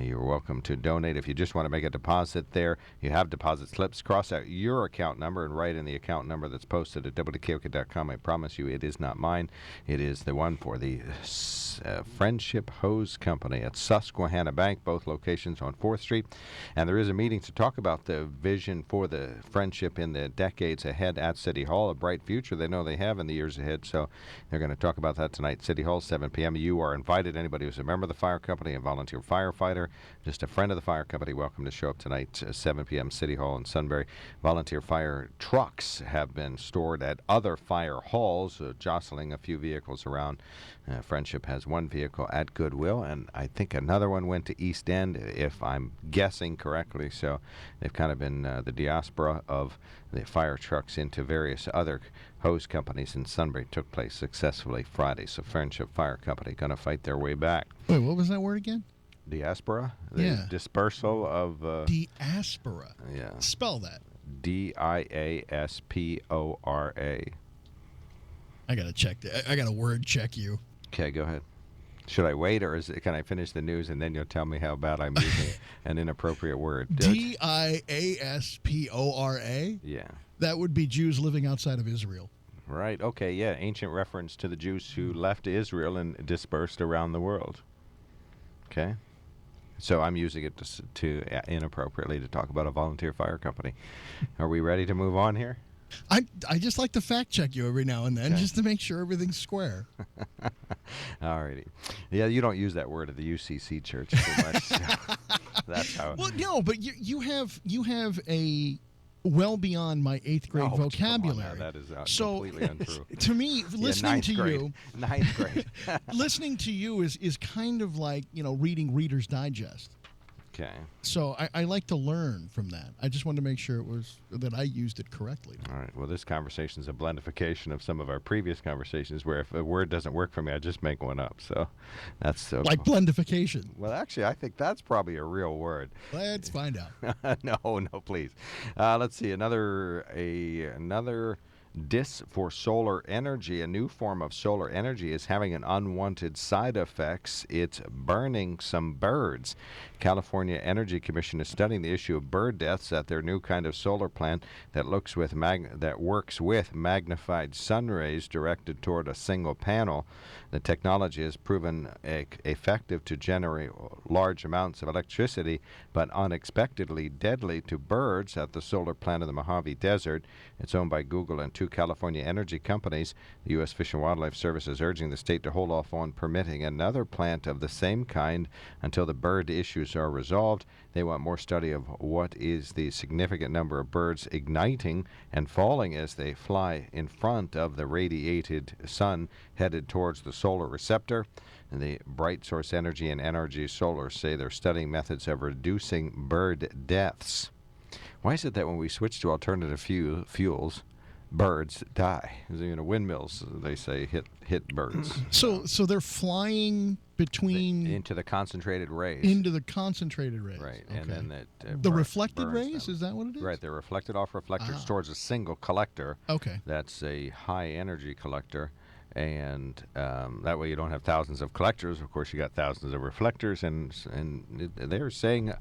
You're welcome to donate if you just want to make a deposit there. You have deposit slips. Cross out your account number and write in the account number that's posted at WKOK.com. I promise you it is not mine. It is the one for the Friendship Hose Company at Susquehanna Bank, both locations on 4th Street. And there is a meeting to talk about the vision for the friendship in the decades ahead at City Hall, a bright future they know they have in the years ahead. So they're going to talk about that tonight. City Hall, 7 p.m. You are invited. Anybody who's a member of the fire company, a volunteer firefighter, just a friend of the fire company, welcome to show up tonight, 7 p.m. City Hall in Sunbury. Volunteer fire trucks have been stored at other fire halls, jostling a few vehicles around. Friendship has one vehicle at Goodwill, and I think another one went to East End, if I'm guessing correctly. So they've kind of been the diaspora of the fire trucks into various other hose companies in Sunbury. Took place successfully Friday. So Friendship Fire Company going to fight their way back. Wait, what was that word again? Diaspora? The Yeah. dispersal of... Diaspora. Yeah. Spell that. Diaspora. I got to check. I got to word check you. Okay, go ahead. Should I wait, or can I finish the news and then you'll tell me how bad I'm using an inappropriate word? Diaspora? Yeah. That would be Jews living outside of Israel. Right. Okay, yeah. Ancient reference to the Jews who left Israel and dispersed around the world. Okay. So I'm using it to inappropriately to talk about a volunteer fire company. Are we ready to move on here? I just like to fact check you every now and then, just to make sure everything's square. All righty. Yeah, you don't use that word at the UCC church too much. So that's how. Well, no, but you have a well beyond my 8th grade vocabulary. That is completely untrue. To me, listening to you, 9th grade, listening to you is kind of like reading Reader's Digest. Okay. So I like to learn from that. I just wanted to make sure that I used it correctly. All right. Well, this conversation is a blendification of some of our previous conversations where if a word doesn't work for me, I just make one up. So that's like blendification. Well, actually, I think that's probably a real word. Let's find out. No, please. Let's see. Another diss for solar energy. A new form of solar energy is having an unwanted side effects. It's burning some birds. California Energy Commission is studying the issue of bird deaths at their new kind of solar plant that works with magnified sun rays directed toward a single panel. The technology has proven effective to generate large amounts of electricity, but unexpectedly deadly to birds at the solar plant in the Mojave Desert. It's owned by Google and 2 California energy companies. The U.S. Fish and Wildlife Service is urging the state to hold off on permitting another plant of the same kind until the bird issues are resolved. They want more study of what is the significant number of birds igniting and falling as they fly in front of the radiated sun headed towards the solar receptor. And the Bright Source Energy and NRG Solar say they're studying methods of reducing bird deaths. Why is it that when we switch to alternative fuels, birds die? Windmills, they say, hit birds. So they're flying into the concentrated rays. Right, okay. And then the reflected rays, is that what it is? Right, they're reflected off reflectors towards a single collector. Okay. That's a high energy collector. And that way you don't have thousands of collectors. Of course, you got thousands of reflectors, and they're saying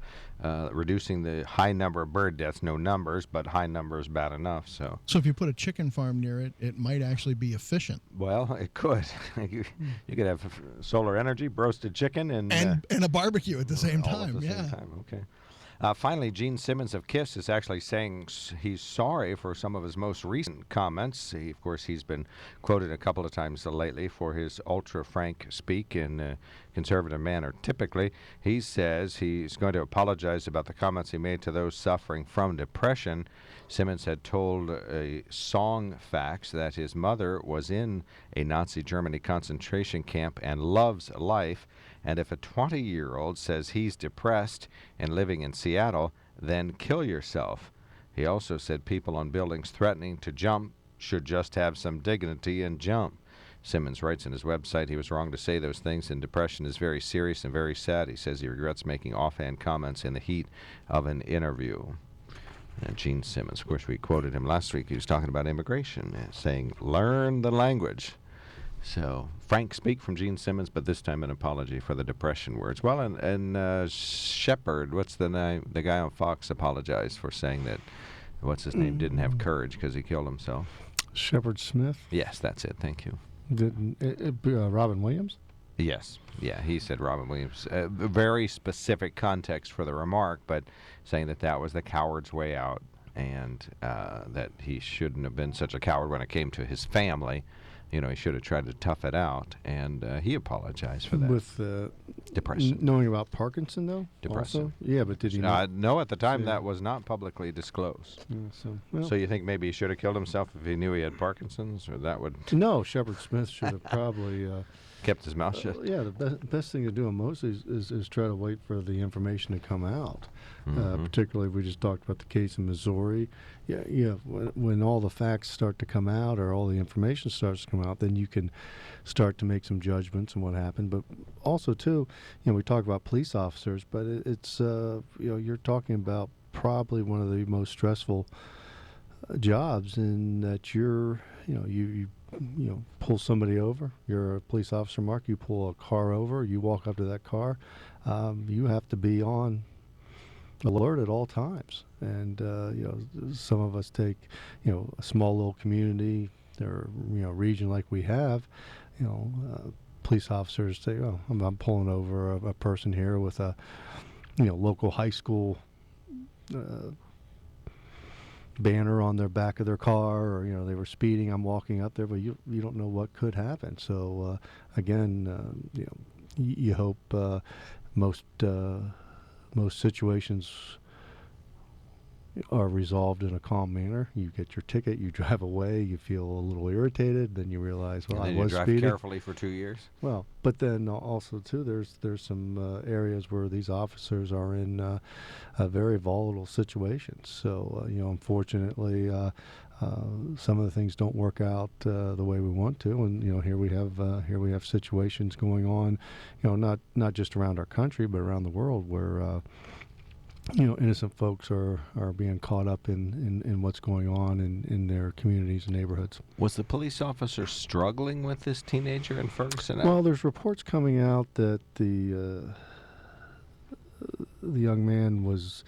reducing the high number of bird deaths. No numbers, but high numbers bad enough. So if you put a chicken farm near it, it might actually be efficient. Well, it could. You could have solar energy, roasted chicken, and a barbecue at the same time. All at the same time. Okay. Finally, Gene Simmons of KISS is actually saying he's sorry for some of his most recent comments. He's been quoted a couple of times lately for his ultra-frank speak in a conservative manner. Typically, he says he's going to apologize about the comments he made to those suffering from depression. Simmons had told a Song Facts that his mother was in a Nazi Germany concentration camp and loves life. And if a 20-year-old says he's depressed and living in Seattle, then kill yourself. He also said people on buildings threatening to jump should just have some dignity and jump. Simmons writes on his website he was wrong to say those things, and depression is very serious and very sad. He says he regrets making offhand comments in the heat of an interview. And Gene Simmons, of course, we quoted him last week. He was talking about immigration, saying, learn the language. So, frank speak from Gene Simmons, but this time an apology for the depression words. Well, and Shepard, what's the name? The guy on Fox apologized for saying that, what's his name, didn't have courage because he killed himself. Shepard Smith? Yes, that's it. Thank you. Robin Williams? Yes. Yeah, he said Robin Williams. Very specific context for the remark, but saying that was the coward's way out, and that he shouldn't have been such a coward when it came to his family. He should have tried to tough it out, and he apologized for that. With depression. Knowing about Parkinson, though? Depression. Also? Yeah, but did he not? No, at the time that was not publicly disclosed. Yeah, so you think maybe he should have killed himself if he knew he had Parkinson's, or that would... No, Shepard Smith should have probably... kept his mouth shut? Yeah, the best thing to do mostly is try to wait for the information to come out. Particularly, we just talked about the case in Missouri. Yeah. When all the facts start to come out, or all the information starts to come out, then you can start to make some judgments on what happened. But also, too, we talk about police officers, but it's you're talking about probably one of the most stressful jobs, in that you pull somebody over. You're a police officer, Mark. You pull a car over. You walk up to that car. You have to be on alert at all times. And some of us take a small little community or region like we have. Police officers say, "Oh, I'm pulling over a person here with a local high school." Banner on their back of their car, or they were speeding. I'm walking up there, but you don't know what could happen. So again, you hope most situations are resolved in a calm manner. You get your ticket, you drive away, you feel a little irritated, then you realize, well, and then I was you drive speeding carefully for 2 years. Well, but then also too, there's some areas where these officers are in very volatile situations. So unfortunately, some of the things don't work out the way we want to, and here we have situations going on, not just around our country, but around the world, where innocent folks are being caught up in what's going on in their communities and neighborhoods. Was the police officer struggling with this teenager in Ferguson? Well, there's reports coming out that the young man was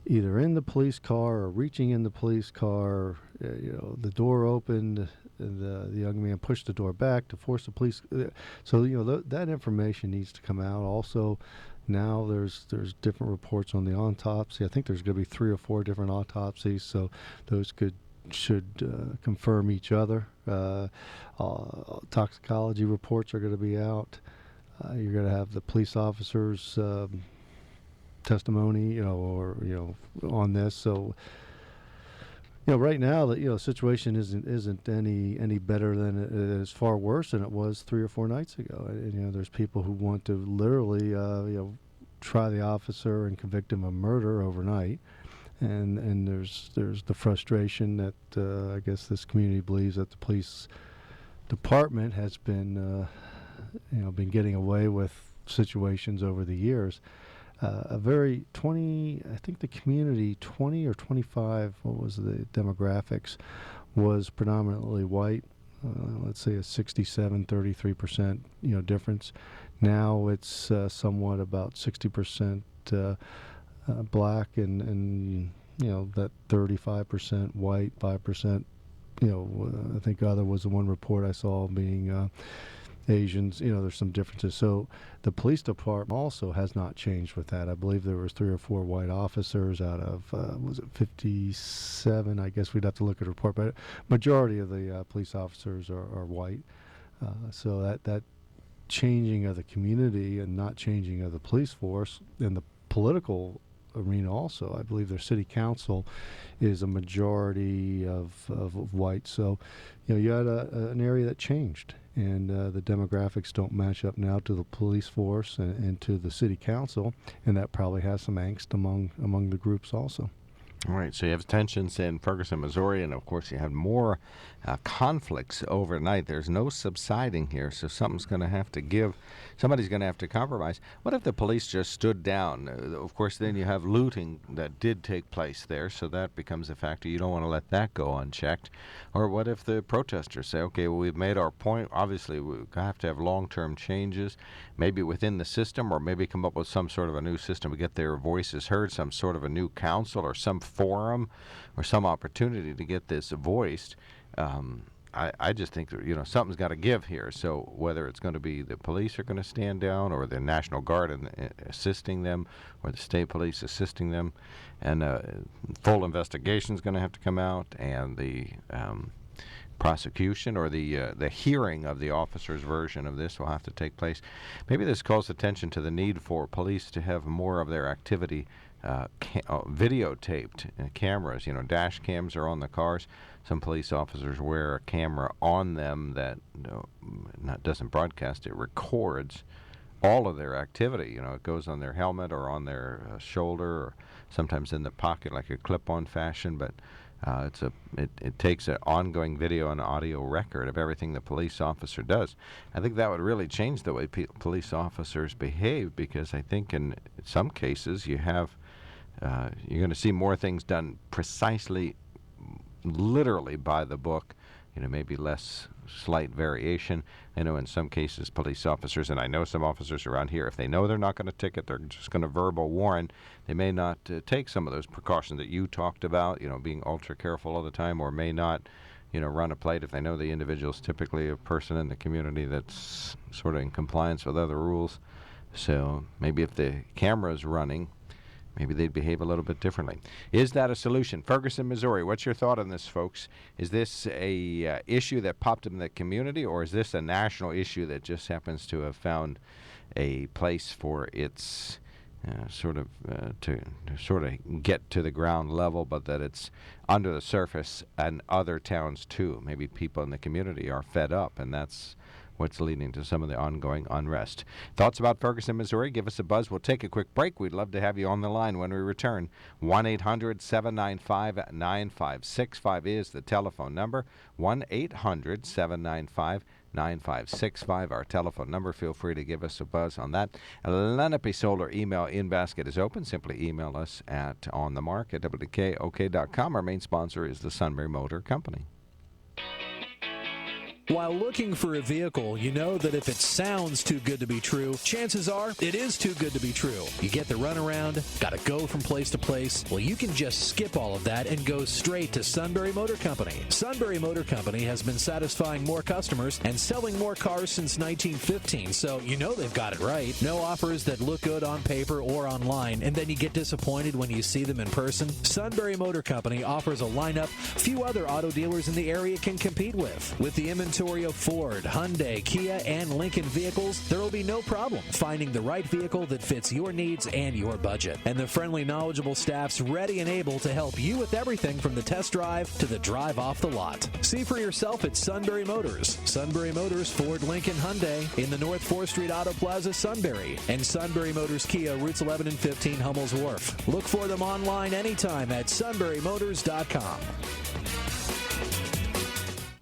either in the police car or reaching in the police car. The door opened, the young man pushed the door back to force the police. So that information needs to come out. Also, now there's different reports on the autopsy. I think there's going to be 3 or 4 different autopsies, so those should confirm each other. Toxicology reports are going to be out. You're going to have the police officers' testimony, on this. So, right now the situation isn't any better than it is. Far worse than it was 3 or 4 nights ago. And, there's people who want to literally, try the officer and convict him of murder overnight. And there's the frustration that I guess this community believes that the police department has been getting away with situations over the years. I think the community, 20 or 25, what was the demographics, was predominantly white. Let's say a 33% difference. Now it's somewhat about 60% black, and that 35% white, 5%. I think other was the one report I saw being Asians. There's some differences. So the police department also has not changed with that. I believe there was 3 or 4 white officers out of was it 57? I guess we'd have to look at the report, but majority of the police officers are white. So that changing of the community and not changing of the police force in the political arena also. I believe their city council is a majority of white. So you had an area that changed, and the demographics don't match up now to the police force and to the city council, and that probably has some angst among the groups also. All right, so you have tensions in Ferguson, Missouri, and of course you had more conflicts overnight. There's no subsiding here, so something's going to have to give. Somebody's going to have to compromise. What if the police just stood down? Of course, then you have looting that did take place there, so that becomes a factor. You don't want to let that go unchecked. Or what if the protesters say, okay, well, we've made our point. Obviously, we have to have long-term changes, maybe within the system, or maybe come up with some sort of a new system to get their voices heard, some sort of a new council or some forum or some opportunity to get this voiced. I just think that, something's got to give here. So whether it's going to be the police are going to stand down, or the National Guard assisting them, or the state police assisting them, and full investigation is going to have to come out, and the prosecution or the hearing of the officer's version of this will have to take place. Maybe this calls attention to the need for police to have more of their activity videotaped. Cameras, dash cams are on the cars. Some police officers wear a camera on them that doesn't broadcast, it records all of their activity. It goes on their helmet or on their shoulder, or sometimes in the pocket like a clip-on fashion, but it takes an ongoing video and audio record of everything the police officer does. I think that would really change the way police officers behave, because I think in some cases you're going to see more things done precisely, literally by the book, maybe less slight variation. I know in some cases police officers, and I know some officers around here, if they know they're not going to ticket, they're just going to verbal warn. They may not take some of those precautions that you talked about, being ultra careful all the time, or may not, run a plate if they know the individual's typically a person in the community that's sort of in compliance with other rules. So maybe if the camera's running, maybe they'd behave a little bit differently. Is that a solution? Ferguson, Missouri, what's your thought on this, folks? Is this a issue that popped up in the community, or is this a national issue that just happens to have found a place for its to get to the ground level, but that it's under the surface and other towns too? Maybe people in the community are fed up, and that's what's leading to some of the ongoing unrest. Thoughts about Ferguson, Missouri? Give us a buzz. We'll take a quick break. We'd love to have you on the line when we return. 1-800-795-9565 is the telephone number. 1-800-795-9565, our telephone number. Feel free to give us a buzz on that. Lenape Solar email in basket is open. Simply email us at onthemark@WKOK.com. Our main sponsor is the Sunbury Motor Company. While looking for a vehicle, you know that if it sounds too good to be true, chances are it is too good to be true. You get the runaround, got to go from place to place. Well, you can just skip all of that and go straight to Sunbury Motor Company. Sunbury Motor Company has been satisfying more customers and selling more cars since 1915, so you know they've got it right. No offers that look good on paper or online, and then you get disappointed when you see them in person. Sunbury Motor Company offers a lineup few other auto dealers in the area can compete with. With the inventory of Ford, Hyundai, Kia, and Lincoln vehicles, there will be no problem finding the right vehicle that fits your needs and your budget. And the friendly, knowledgeable staff's ready and able to help you with everything from the test drive to the drive off the lot. See for yourself at Sunbury Motors. Sunbury Motors, Ford, Lincoln, Hyundai in the North 4th Street Auto Plaza, Sunbury. And Sunbury Motors Kia, routes 11 and 15, Hummel's Wharf. Look for them online anytime at sunburymotors.com.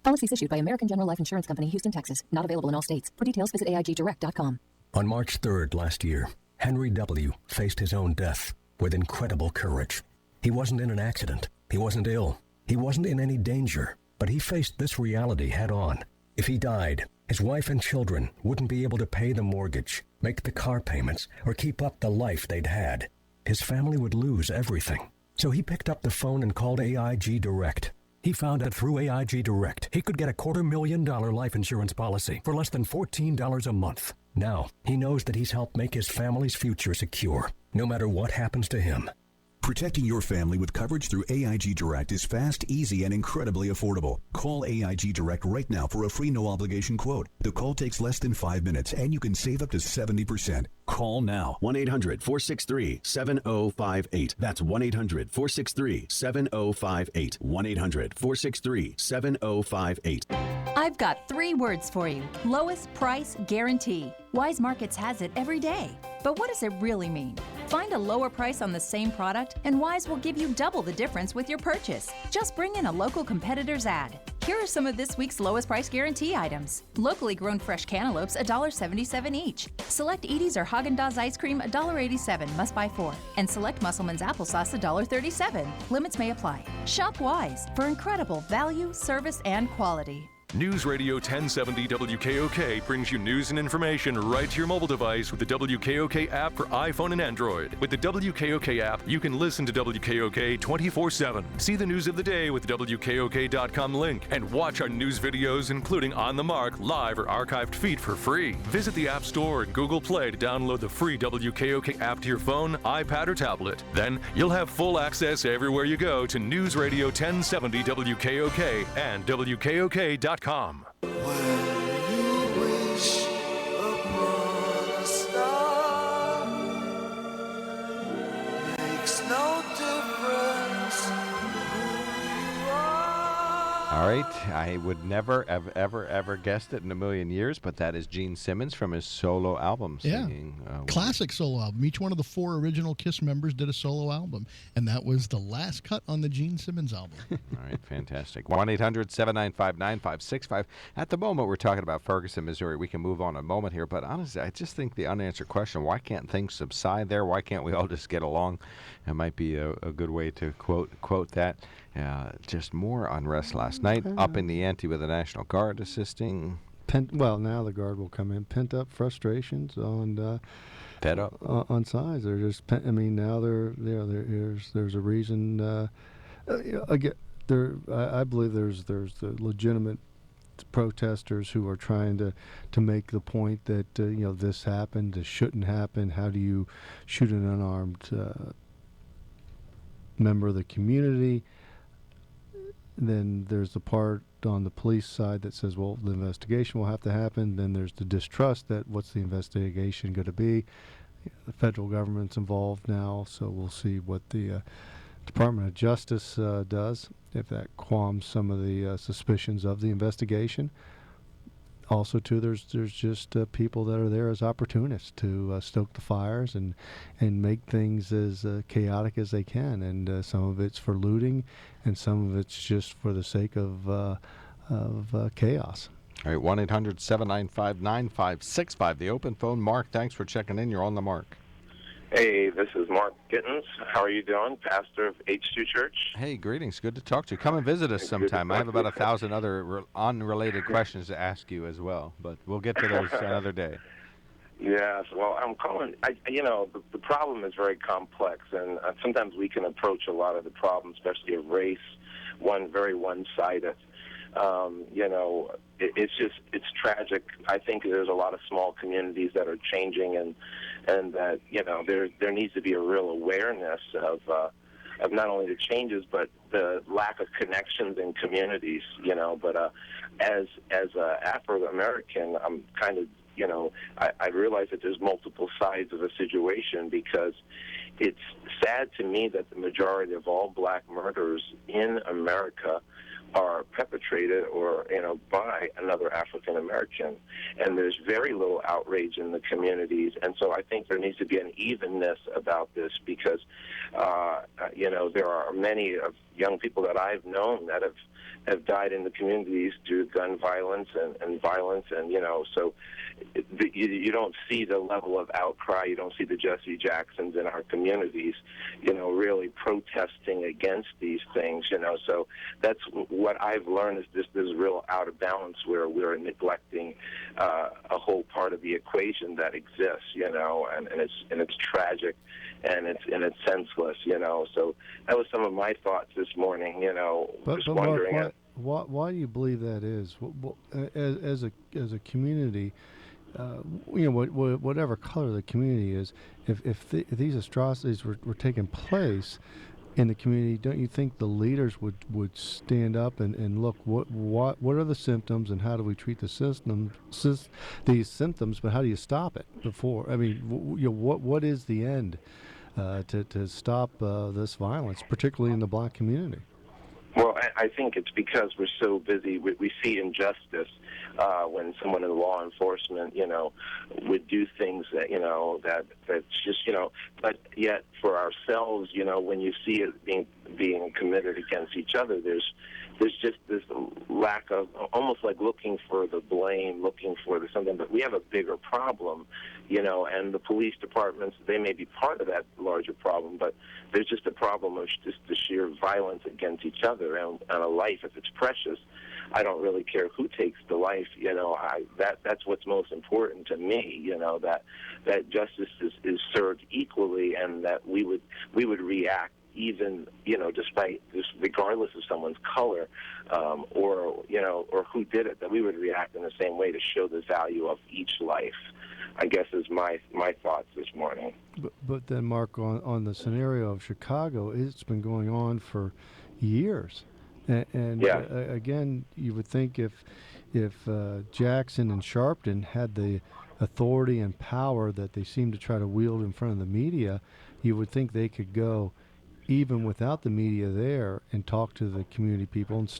Policies issued by American General Life Insurance Company, Houston, Texas. Not available in all states. For details, visit AIGdirect.com. On March 3rd last year, Henry W. faced his own death with incredible courage. He wasn't in an accident. He wasn't ill. He wasn't in any danger. But he faced this reality head on. If he died, his wife and children wouldn't be able to pay the mortgage, make the car payments, or keep up the life they'd had. His family would lose everything. So he picked up the phone and called AIG Direct. He found that through AIG Direct, he could get a $250,000 life insurance policy for less than $14 a month. Now, he knows that he's helped make his family's future secure, no matter what happens to him. Protecting your family with coverage through AIG Direct is fast, easy, and incredibly affordable. Call AIG Direct right now for a free no-obligation quote. The call takes less than 5 minutes, and you can save up to 70%. Call now. 1-800-463-7058. That's 1-800-463-7058. 1-800-463-7058. I've got 3 words for you. Lowest price guarantee. Wise Markets has it every day. But what does it really mean? Find a lower price on the same product, and Wise will give you double the difference with your purchase. Just bring in a local competitor's ad. Here are some of this week's lowest price guarantee items. Locally grown fresh cantaloupes, $1.77 each. Select Edie's or Haagen-Dazs ice cream, $1.87, must buy 4. And select Musselman's applesauce, $1.37. Limits may apply. Shop Wise for incredible value, service, and quality. News Radio 1070 WKOK brings you news and information right to your mobile device with the WKOK app for iPhone and Android. With the WKOK app, you can listen to WKOK 24/7. See the news of the day with the WKOK.com link and watch our news videos, including On the Mark, live or archived feed for free. Visit the App Store and Google Play to download the free WKOK app to your phone, iPad, or tablet. Then you'll have full access everywhere you go to News Radio 1070 WKOK and WKOK.com. All right, I would never have ever guessed it in a million years, but that is Gene Simmons from his solo album singing. Classic solo album. Each one of the 4 original KISS members did a solo album, and that was the last cut on the Gene Simmons album. All right, fantastic. 1-800-795-9565. At the moment, we're talking about Ferguson, Missouri. We can move on a moment here, but honestly, I just think the unanswered question, why can't things subside there? Why can't we all just get along? It might be a good way to quote that. Just more unrest last night, up in the ante with the National Guard assisting. Well, now the Guard will come in. Pent-up frustrations on fed up on sides. They're just. Now there's a reason. I believe there's the legitimate protesters who are trying to make the point that this happened, this shouldn't happen. How do you shoot an unarmed member of the community? Then there's the part on the police side that says, well, the investigation will have to happen. Then there's the distrust that what's the investigation going to be? The federal government's involved now, so we'll see what the Department of Justice does, if that qualms some of the suspicions of the investigation. Also, too, there's just people that are there as opportunists to stoke the fires and make things as chaotic as they can. And some of it's for looting, and some of it's just for the sake of chaos. All right, 1-800-795-9565. The open phone. Mark, thanks for checking in. You're on the mark. Hey, this is Mark Gittins. How are you doing? Pastor of H2 Church. Hey, greetings. Good to talk to you. Come and visit us sometime. I have about 1,000 other unrelated questions to ask you as well, but we'll get to those another day. Yes, well, I'm calling. The problem is very complex, and sometimes we can approach a lot of the problems, especially of race, very one-sided. It's tragic. I think there's a lot of small communities that are changing, and that there needs to be a real awareness of not only the changes but the lack of connections in communities. But as an Afro American, I'm kind of I realize that there's multiple sides of a situation, because it's sad to me that the majority of all black murders in America are perpetrated or by another African American, and there's very little outrage in the communities. And so I think there needs to be an evenness about this, because there are many of young people that I've known that have died in the communities through gun violence and violence, and so you don't see the level of outcry. You don't see the Jesse Jacksons in our communities, really protesting against these things. So that's what I've learned, is this real out of balance where we're neglecting a whole part of the equation that exists, and it's tragic, and it's senseless, So that was some of my thoughts this morning, But just wondering. Mark, why do you believe that is? As a community, whatever color the community is, if these atrocities were taking place in the community, don't you think the leaders would stand up and look, what are the symptoms, and how do we treat these symptoms, but how do you stop it before? What is the end to stop this violence, particularly in the black community? Well, I think it's because we're so busy. We see injustice when someone in law enforcement, would do things that, that's just, but yet for ourselves, when you see it being committed against each other, there's just this lack of, almost like looking for the blame, looking for something, but we have a bigger problem, and the police departments, they may be part of that larger problem, but there's just a problem of just the sheer violence against each other, and a life, if it's precious, I don't really care who takes the life, that's what's most important to me, that justice is served equally, and that we would react even, despite this, regardless of someone's color, or who did it, that we would react in the same way to show the value of each life, I guess, is my thoughts this morning. But then, Mark, on the scenario of Chicago, it's been going on for years. And yeah. Again, you would think if Jackson and Sharpton had the authority and power that they seem to try to wield in front of the media, you would think they could go even without the media there and talk to the community people and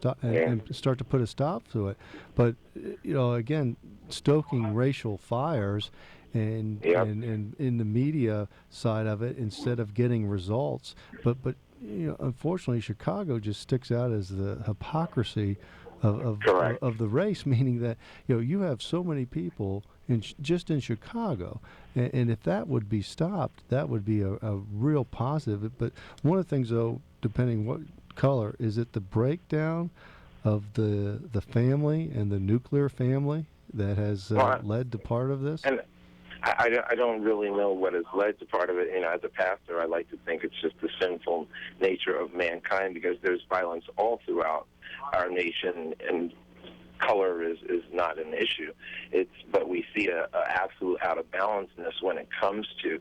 start to put a stop to it. But again, stoking racial fires and in the media side of it instead of getting results. But unfortunately, Chicago just sticks out as the hypocrisy of the race, meaning that you have so many people just in Chicago, and if that would be stopped, that would be a real positive. But one of the things, though, depending what color, is it the breakdown of the family and the nuclear family that has led to part of this? And I don't really know what has led to part of it. As a pastor, I like to think it's just the sinful nature of mankind, because there's violence all throughout our nation, and color is not an issue. But we see a absolute out of balanceness when it comes to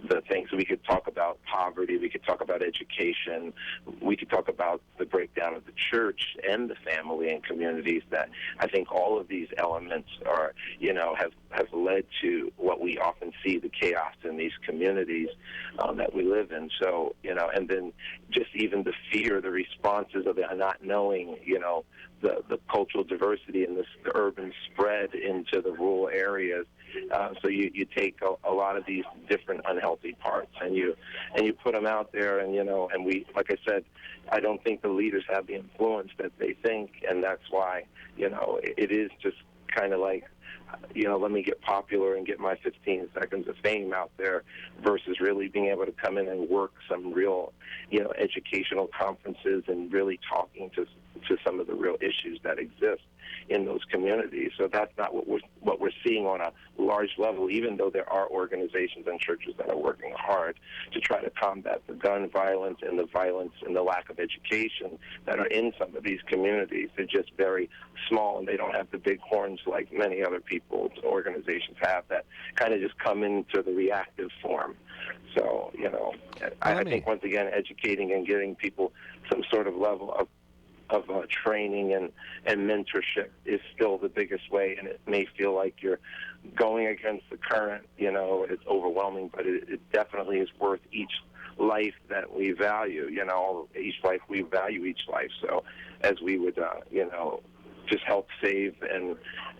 the things. We could talk about poverty, we could talk about education, we could talk about the breakdown of the church and the family and communities. That I think all of these elements are, have led to what we often see, the chaos in these communities that we live in. So, and then just even the fear, the responses of not knowing, the cultural diversity and the urban spread into the rural areas. So you take a lot of these different unhealthy parts and you put them out there, and we, like I said, I don't think the leaders have the influence that they think, and that's why, it is just kind of like, let me get popular and get my 15 seconds of fame out there, versus really being able to come in and work some real, educational conferences and really talking to some of the real issues that exist in those communities. So that's not what we're seeing on a large level, even though there are organizations and churches that are working hard to try to combat the gun violence and the lack of education that are in some of these communities. They're just very small, and they don't have the big horns like many other people's organizations have that kind of just come into the reactive form. So, I think, once again, educating and getting people some sort of level of training and mentorship is still the biggest way, and it may feel like you're going against the current, it's overwhelming, but it definitely is worth each life that we value, each life, we value each life. So as we would, just help save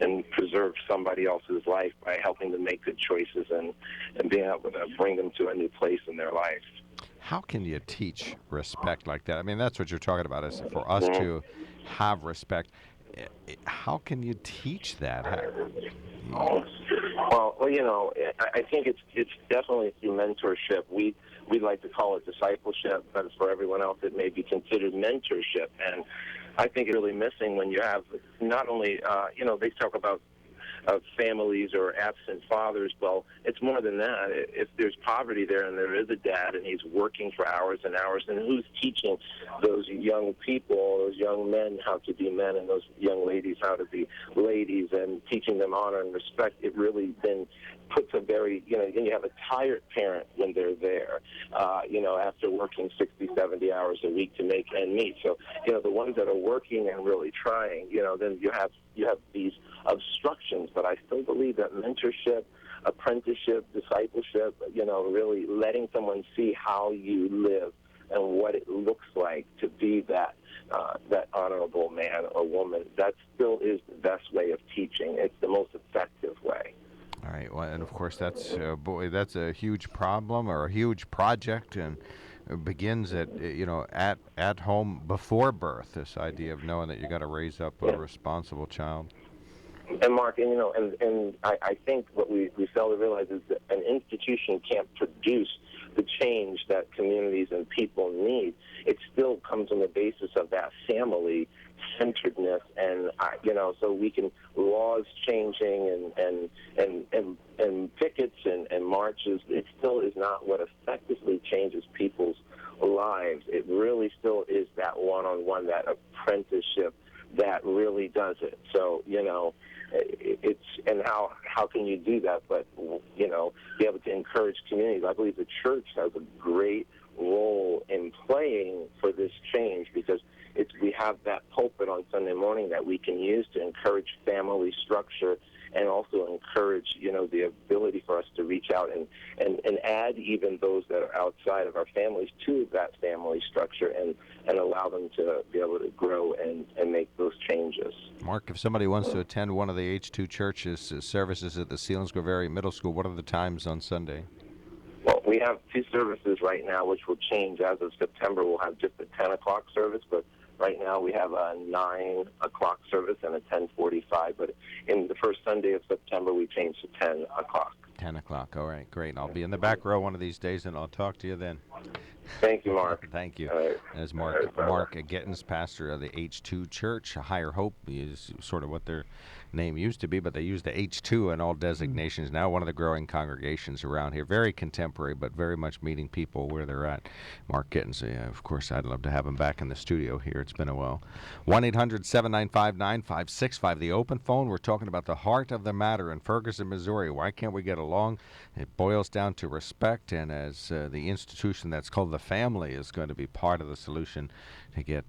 and preserve somebody else's life by helping them make good choices and being able to bring them to a new place in their life. How can you teach respect like that? I mean, that's what you're talking about, is for us to have respect. How can you teach that? Well, I think it's definitely through mentorship. We like to call it discipleship, but for everyone else, it may be considered mentorship. And I think it's really missing when you have not only, they talk about families or absent fathers. Well, it's more than that. If there's poverty there and there is a dad and he's working for hours and hours, then who's teaching those young people, those young men, how to be men, and those young ladies how to be ladies, and teaching them honor and respect? It really then puts a very, then you have a tired parent when they're there, after working 60, 70 hours a week to make ends meet. So, the ones that are working and really trying, then you have these obstructions. But I still believe that mentorship, apprenticeship, discipleship, really letting someone see how you live and what it looks like to be that that honorable man or woman. That still is the best way of teaching. It's the most effective way. All right. Well, and of course, that's a huge problem or a huge project, and it begins at at home before birth. This idea of knowing that you got to raise up a responsible child. And Mark, and I think what we fail to realize is that an institution can't produce the change that communities and people need. It still comes on the basis of that family centeredness, and so we can laws changing and pickets and marches. It still is not what effectively changes people's lives. It really still is that one-on-one, that apprenticeship that really does it. So it's and how can you do that? But be able to encourage communities. I believe the church has a great role in playing for this change, because we have that pulpit on Sunday morning that we can use to encourage family structure, and also encourage the ability for us to reach out and add even those that are outside of our families to that family structure, and allow them to be able to grow and make those changes. Mark, if somebody wants to attend one of the H2 churches services at the Selinsgrove Area Middle School, what are the times on Sunday? Well, we have 2 services right now, which will change as of September. We'll have just a 10 o'clock service, but right now we have a 9 o'clock service and a 10:45. But in the first Sunday of September, we changed to 10 o'clock. 10 o'clock. All right, great. I'll be in the back row one of these days, and I'll talk to you then. Thank you, Mark. Thank you. Right. As Mark Gittins, pastor of the H2 Church. Higher Hope is sort of what their name used to be, but they use the H2 in all designations now. One of the growing congregations around here. Very contemporary, but very much meeting people where they're at. Mark Gittins, of course, I'd love to have him back in the studio here. It's been a while. 1-800-795-9565, the open phone. We're talking about the heart of the matter in Ferguson, Missouri. Why can't we get along? It boils down to respect, and as the institution that's called the family is going to be part of the solution to get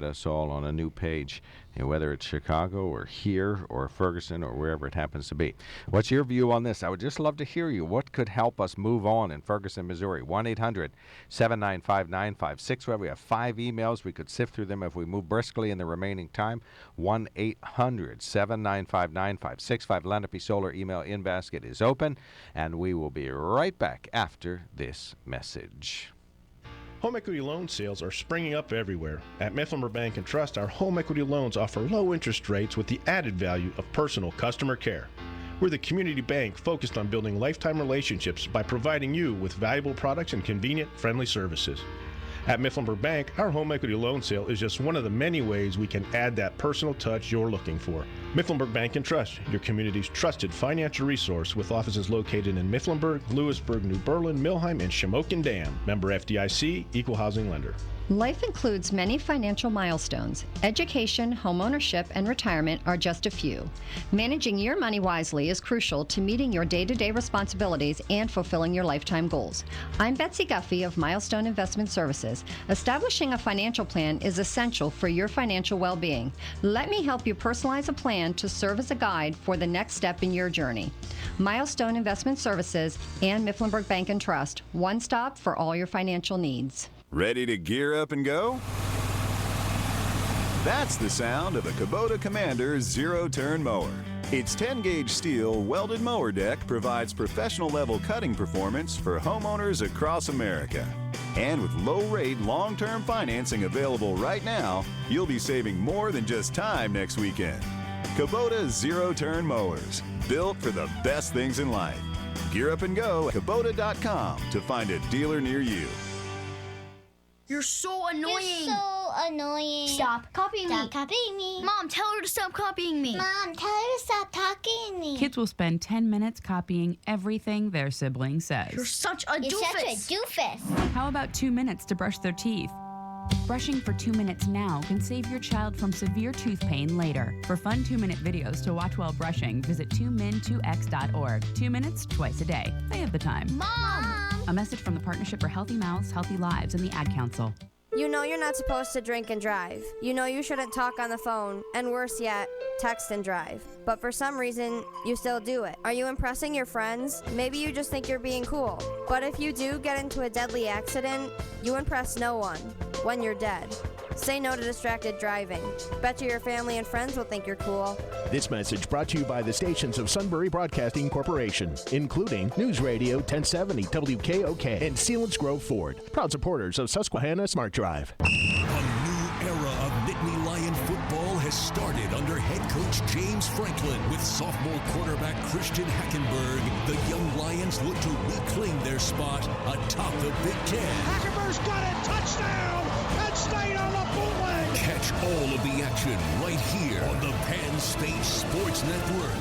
us all on a new page, whether it's Chicago or here or Ferguson or wherever it happens to be. What's your view on this? I would just love to hear you. What could help us move on in Ferguson, Missouri? 1-800-795-9565. We have 5 emails. We could sift through them if we move briskly in the remaining time. 1-800-795-9565. Lenape Solar email in basket is open, and we will be right back after this message. Home equity loan sales are springing up everywhere. At Mifflinburg Bank and Trust, our home equity loans offer low interest rates with the added value of personal customer care. We're the community bank focused on building lifetime relationships by providing you with valuable products and convenient, friendly services. At Mifflinburg Bank, our home equity loan sale is just one of the many ways we can add that personal touch you're looking for. Mifflinburg Bank and Trust, your community's trusted financial resource, with offices located in Mifflinburg, Lewisburg, New Berlin, Milheim, and Shamokin Dam. Member FDIC, Equal Housing Lender. Life includes many financial milestones. Education, homeownership, and retirement are just a few. Managing your money wisely is crucial to meeting your day-to-day responsibilities and fulfilling your lifetime goals. I'm Betsy Guffey of Milestone Investment Services. Establishing a financial plan is essential for your financial well-being. Let me help you personalize a plan to serve as a guide for the next step in your journey. Milestone Investment Services and Mifflinburg Bank and Trust. One stop for all your financial needs. Ready to gear up and go? That's the sound of a Kubota Commander zero-turn mower. Its 10-gauge steel welded mower deck provides professional-level cutting performance for homeowners across America. And with low-rate, long-term financing available right now, you'll be saving more than just time next weekend. Kubota zero-turn mowers, built for the best things in life. Gear up and go at Kubota.com to find a dealer near you. You're so annoying. You're so annoying. Stop copying me. Stop copying me. Mom, tell her to stop copying me. Mom, tell her to stop talking to me. Kids will spend 10 minutes copying everything their sibling says. You're such a doofus. You're such a doofus. How about 2 minutes to brush their teeth? Brushing for 2 minutes now can save your child from severe tooth pain later. For fun 2-minute videos to watch while brushing, visit 2min2x.org. 2 minutes, twice a day. They have the time. Mom! A message from the Partnership for Healthy Mouths, Healthy Lives, and the Ad Council. You know you're not supposed to drink and drive. You know you shouldn't talk on the phone, and worse yet, text and drive. But for some reason, you still do it. Are you impressing your friends? Maybe you just think you're being cool. But if you do get into a deadly accident, you impress no one when you're dead. Say no to distracted driving. Bet you your family and friends will think you're cool. This message brought to you by the stations of Sunbury Broadcasting Corporation, including News Radio 1070 WKOK and Sealands Grove Ford, proud supporters of Susquehanna Smart Drive. A new era of Nittany Lion football has started under head coach James Franklin. With sophomore quarterback Christian Hackenberg, the young Lions look to reclaim their spot atop the Big Ten. Hackenberg's got it! Touchdown! Penn State on the bootleg! Catch all of the action right here on the Penn State Sports Network.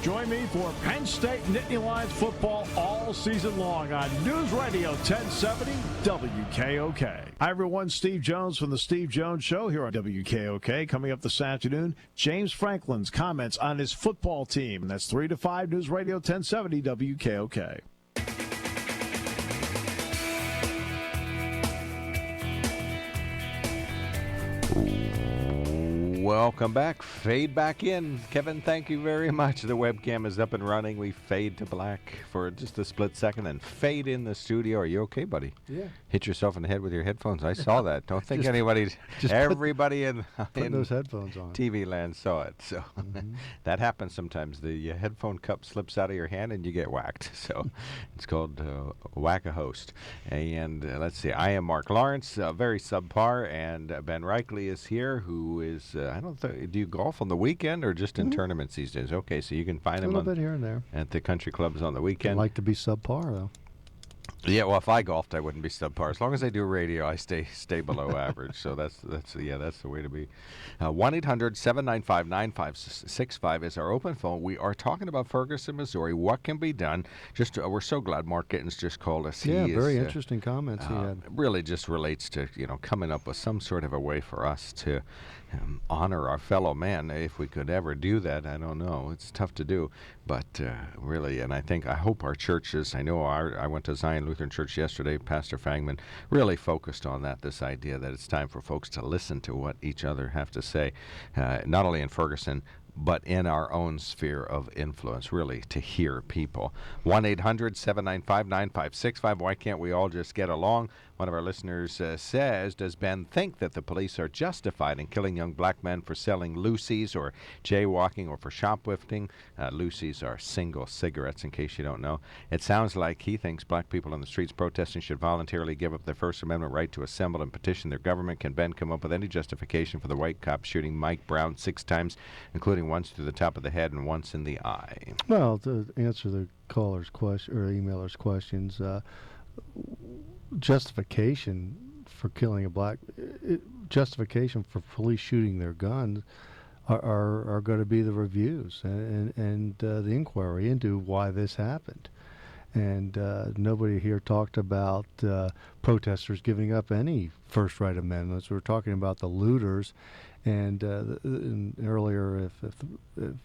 Join me for Penn State Nittany Lions football all season long on News Radio 1070 WKOK. Hi, everyone. Steve Jones from The Steve Jones Show here on WKOK. Coming up this afternoon, James Franklin's comments on his football team. That's 3 to 5, News Radio 1070 WKOK. Welcome back. Fade back in. Kevin, thank you very much. The webcam is up and running. We fade to black for just a split second and fade in the studio. Are you okay, buddy? Yeah. Hit yourself in the head with your headphones. I saw that. Don't think everybody in those headphones on. TV land saw it. So that happens sometimes. The headphone cup slips out of your hand and you get whacked. So it's called whack-a-host. And let's see. I am Mark Lawrence, very subpar, and Ben Reichley is here, who is do you golf on the weekend or just in tournaments these days? Okay, so you can find him a little bit here and there at the country clubs on the weekend. I'd like to be subpar, though. Yeah, well, if I golfed, I wouldn't be subpar. As long as I do radio, I stay below average. So that's the way to be. 1-800-795-9565 is our open phone. We are talking about Ferguson, Missouri. What can be done? Just we're so glad Mark Gittins just called us. Yeah, very interesting comments he had. Really just relates to coming up with some sort of a way for us to honor our fellow man. If we could ever do that, I don't know. It's tough to do, but really, and I hope our churches. I know I went to Zion Lutheran Church yesterday. Pastor Fangman really focused on that. This idea that it's time for folks to listen to what each other have to say, not only in Ferguson, but in our own sphere of influence, really, to hear people. 1-800-795-9565. Why can't we all just get along? One of our listeners says, does Ben think that the police are justified in killing young black men for selling loosies or jaywalking or for shoplifting? Loosies are single cigarettes, in case you don't know. It sounds like he thinks black people on the streets protesting should voluntarily give up their First Amendment right to assemble and petition their government. Can Ben come up with any justification for the white cop shooting Mike Brown 6 times, including once through the top of the head and once in the eye? Well, to answer the caller's question or emailer's questions, justification for killing a black, justification for police shooting their guns are going to be the reviews and the inquiry into why this happened. And nobody here talked about protesters giving up any First Right amendments. We're talking about the looters. And earlier, if the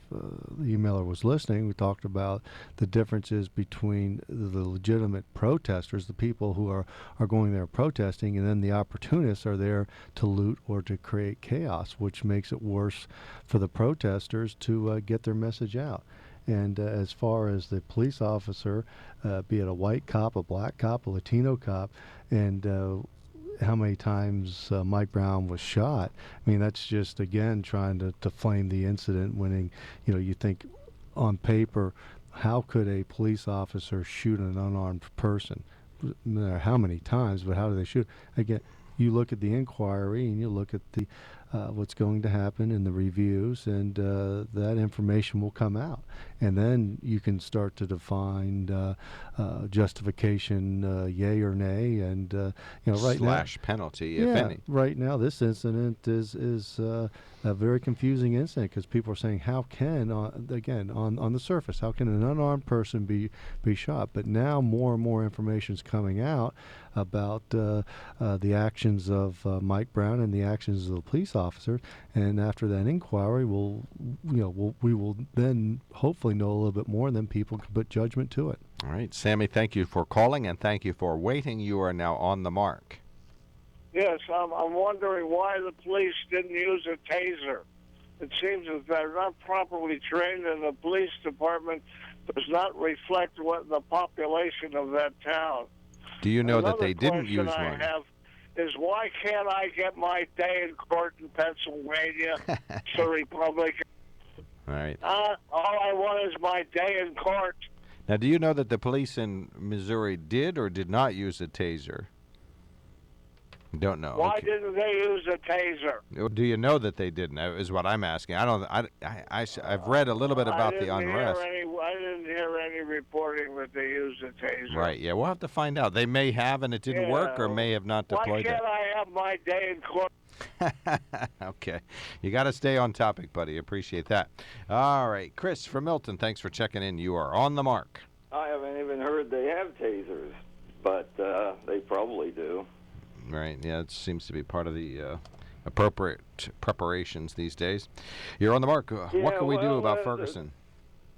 emailer was listening, we talked about the differences between the legitimate protesters, the people who are going there protesting, and then the opportunists are there to loot or to create chaos, which makes it worse for the protesters to get their message out. And as far as the police officer, be it a white cop, a black cop, a Latino cop, and how many times Mike Brown was shot, I mean, that's just, again, trying to flame the incident when, you think on paper, how could a police officer shoot an unarmed person? No matter how many times, but how do they shoot? Again, you look at the inquiry and you look at the what's going to happen in the reviews, and that information will come out. And then you can start to define justification, yay or nay, and right now penalty, if any. Right now, this incident is a very confusing incident because people are saying, how can, again, on the surface, how can an unarmed person be shot? But now more and more information is coming out about the actions of Mike Brown and the actions of the police officer, and after that inquiry, we will then hopefully know a little bit more, and then people can put judgment to it. All right, Sammy, thank you for calling and thank you for waiting. You are now on the mark. Yes, I'm wondering why the police didn't use a taser. It seems that they're not properly trained, and the police department does not reflect what the population of that town. Do you know that they didn't use one? I have is why can't I get my day in court in Pennsylvania? It's a Republican. All right. All I want is my day in court. Now, do you know that the police in Missouri did or did not use a taser? Don't know. Why Okay. didn't they use a taser? Do you know that they didn't? Is what I'm asking. I don't. I've read a little bit about the unrest. I didn't hear any reporting that they used a taser. Right. Yeah. We'll have to find out. They may have, and it didn't work, or may have not Why deployed can't I have my day in court? that. Okay. You got to stay on topic, buddy. Appreciate that. All right, Chris from Milton. Thanks for checking in. You are on the mark. I haven't even heard they have tasers, but they probably do. Right. Yeah. It seems to be part of the appropriate preparations these days. You're on the mark. What can we do about Ferguson?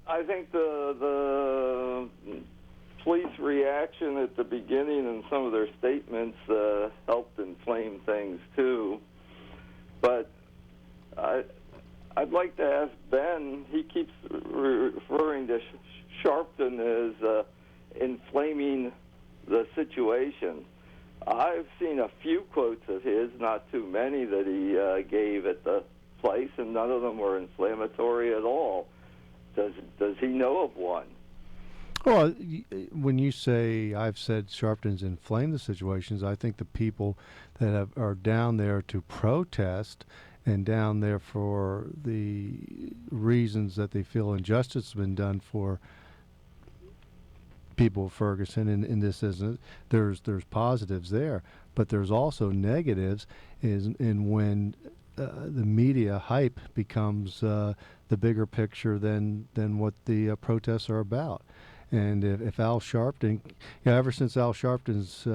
I think the police reaction at the beginning and some of their statements helped inflame things too. But I'd like to ask Ben. He keeps referring to Sharpton as inflaming the situation. I've seen a few quotes of his, not too many, that he gave at the place, and none of them were inflammatory at all. Does he know of one? Well, when you say I've said Sharpton's inflamed the situations, I think the people that are down there to protest and down there for the reasons that they feel injustice has been done for people of Ferguson in this isn't there's positives there, but there's also negatives in when the media hype becomes the bigger picture than what the protests are about. And if Al Sharpton, ever since Al Sharpton's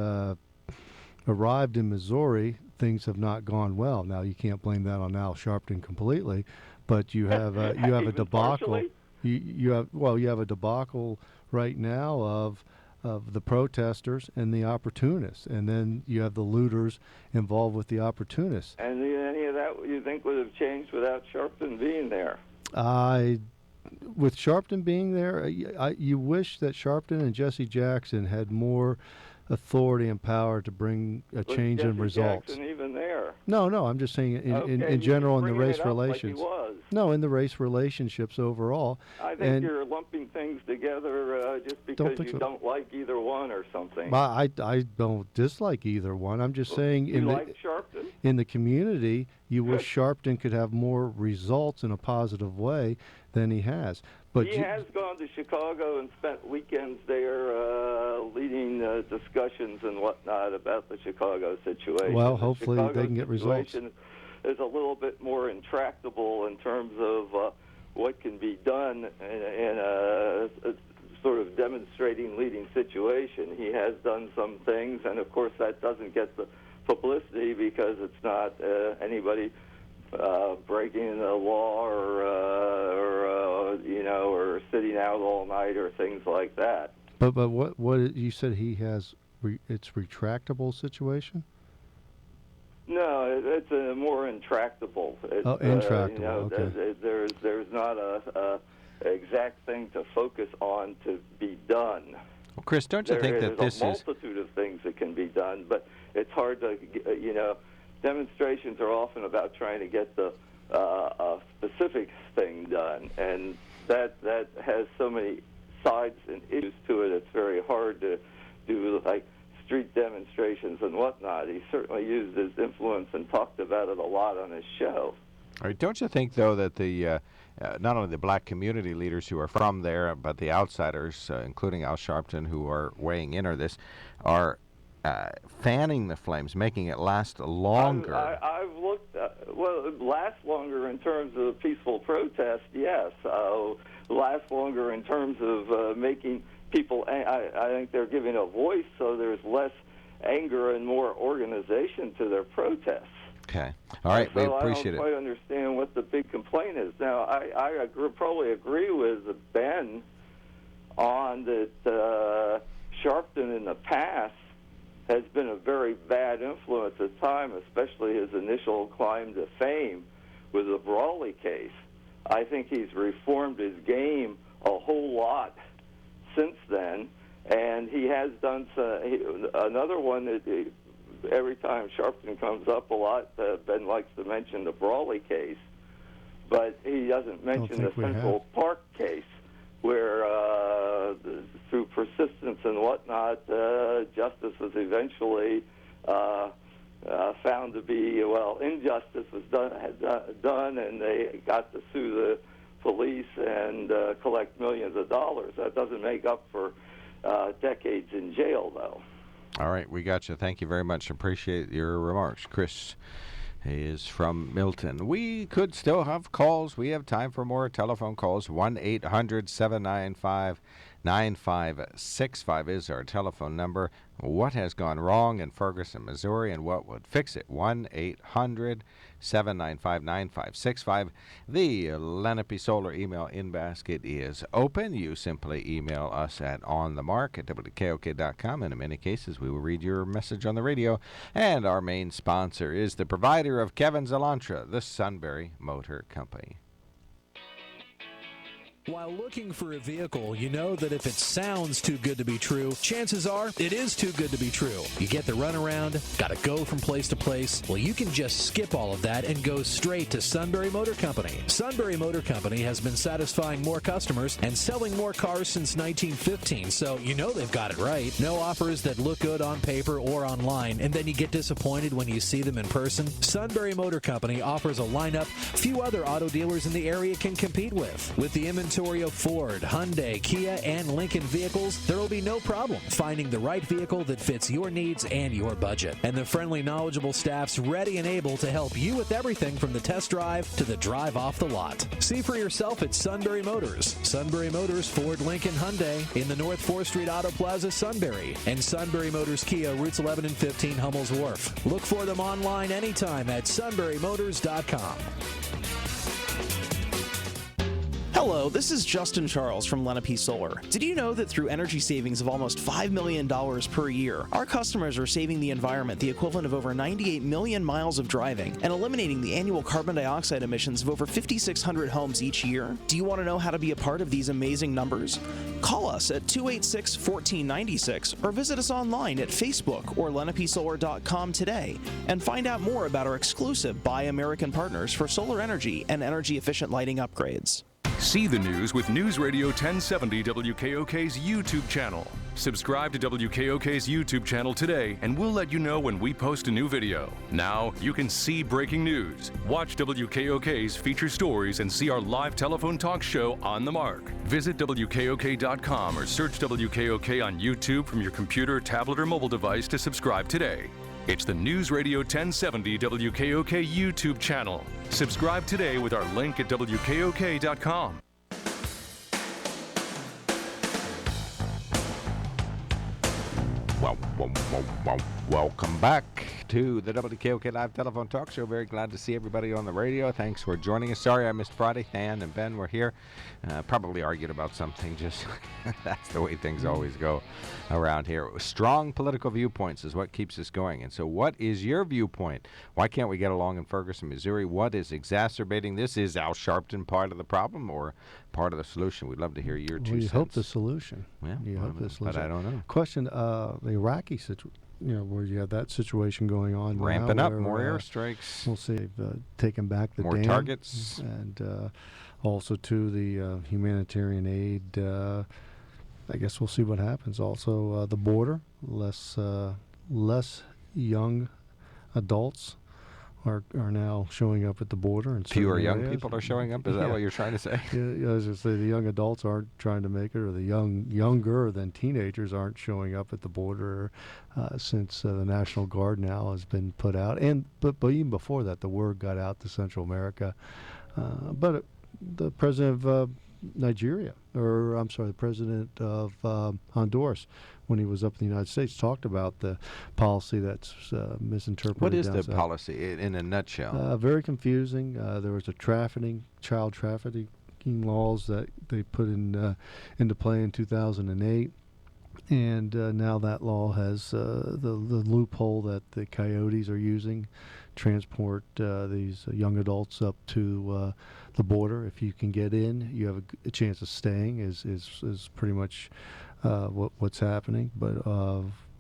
arrived in Missouri, things have not gone well. Now you can't blame that on Al Sharpton completely, but you have a debacle. You have a debacle right now of the protesters and the opportunists, and then you have the looters involved with the opportunists. And any of that you think would have changed without Sharpton being there? With Sharpton being there, you wish that Sharpton and Jesse Jackson had more authority and power to bring a change in results. Jackson even there? No, I'm just saying in general in the race relations. Like he was. No, in the race relationships overall. I think you're lumping things together just because you don't like either one or something. I don't dislike either one. I'm just saying Sharpton? In the community, you wish Sharpton could have more results in a positive way than he has. But he has gone to Chicago and spent weekends there leading discussions and whatnot about the Chicago situation. Well, hopefully they can get results. Is a little bit more intractable in terms of what can be done in a sort of demonstrating leading situation. He has done some things, and of course that doesn't get the publicity because it's not anybody breaking the law or sitting out all night or things like that. But what you said he has it's retractable situation? No, it's a more intractable. Intractable. Okay. There's not a exact thing to focus on to be done. Well, Chris, don't you think that this is... There's a multitude of things that can be done, but it's hard to, demonstrations are often about trying to get a specific thing done, and that has so many sides and issues to it. It's very hard to do like street demonstrations and whatnot. He certainly used his influence and talked about it a lot on his show. All right, don't you think, though, that the not only the black community leaders who are from there, but the outsiders, including Al Sharpton, who are weighing in on this, are fanning the flames, making it last longer? I've looked, it lasts longer in terms of peaceful protest, yes. Lasts longer in terms of making people, I think they're giving a voice, so there's less anger and more organization to their protests. Okay. All right, we appreciate it. I don't quite understand what the big complaint is. Now, I probably agree with Ben on that Sharpton in the past has been a very bad influence at time, especially his initial climb to fame with the Brawley case. I think he's reformed his game a whole lot since then, and he has done another one that every time Sharpton comes up a lot, Ben likes to mention the Brawley case, but he doesn't mention the Central Park case, where through persistence and whatnot, justice was eventually found to be, injustice was done, and they got to sue the police and collect millions of dollars. That doesn't make up for decades in jail, though. All right, we got you. Thank you very much. Appreciate your remarks. Chris is from Milton. We could still have calls. We have time for more telephone calls. 1-800-795-9565 is our telephone number. What has gone wrong in Ferguson, Missouri, and what would fix it? 1-800-795-9565. The Lenape Solar email in basket is open. You simply email us at onthemark@wkok.com, and in many cases we will read your message on the radio. And our main sponsor is the provider of Kevin's Elantra, the Sunbury Motor Company. While looking for a vehicle, you know that if it sounds too good to be true, chances are it is too good to be true. You get the runaround, gotta go from place to place. Well, you can just skip all of that and go straight to Sunbury Motor Company. Sunbury Motor Company has been satisfying more customers and selling more cars since 1915, so you know they've got it right. No offers that look good on paper or online, and then you get disappointed when you see them in person. Sunbury Motor Company offers a lineup few other auto dealers in the area can compete with. With the inventory of Ford, Hyundai, Kia, and Lincoln vehicles, there will be no problem finding the right vehicle that fits your needs and your budget. And the friendly, knowledgeable staff's ready and able to help you with everything from the test drive to the drive off the lot. See for yourself at Sunbury Motors. Sunbury Motors, Ford, Lincoln, Hyundai in the North 4th Street Auto Plaza, Sunbury. And Sunbury Motors Kia, routes 11 and 15, Hummel's Wharf. Look for them online anytime at sunburymotors.com. Hello, this is Justin Charles from Lenape Solar. Did you know that through energy savings of almost $5 million per year, our customers are saving the environment the equivalent of over 98 million miles of driving and eliminating the annual carbon dioxide emissions of over 5,600 homes each year? Do you want to know how to be a part of these amazing numbers? Call us at 286-1496 or visit us online at Facebook or lenapesolar.com today and find out more about our exclusive Buy American partners for solar energy and energy-efficient lighting upgrades. See the news with News Radio 1070 WKOK's YouTube channel. Subscribe to WKOK's YouTube channel today, and we'll let you know when we post a new video. Now, you can see breaking news, watch WKOK's feature stories, and see our live telephone talk show On the Mark. Visit WKOK.com or search WKOK on YouTube from your computer, tablet, or mobile device to subscribe today. It's the News Radio 1070 WKOK YouTube channel. Subscribe today with our link at WKOK.com. Welcome back to the WKOK Live Telephone Talk Show. Very glad to see everybody on the radio. Thanks for joining us. Sorry I missed Friday. Dan and Ben were here. Probably argued about something. Just that's the way things always go around here. Strong political viewpoints is what keeps us going. And so what is your viewpoint? Why can't we get along in Ferguson, Missouri? What is exacerbating this? Is Al Sharpton part of the problem or part of the solution? We'd love to hear your 2 cents. You hope the solution. Yeah, you hope the solution. But I don't know. Question, the Iraqi situation. Where you have that situation going on, ramping now up, where, more airstrikes. We'll see. They've taken back the more dam, targets, and also to the humanitarian aid. I guess we'll see what happens. Also, the border, less young adults are now showing up at the border, and fewer young people are showing up. Is that what you're trying to say? Yeah, as I say, the young adults aren't trying to make it, or the younger than teenagers aren't showing up at the border since the National Guard now has been put out, but even before that, the word got out to Central America. But the president of Nigeria, or I'm sorry, the president of Honduras, when he was up in the United States, talked about the policy that's misinterpreted. What is the policy in a nutshell? Very confusing. There was child trafficking laws that they put into play in 2008. And now that law has the loophole that the coyotes are using, transport these young adults up to the border. If you can get in, you have a chance of staying. Is pretty much what's happening. But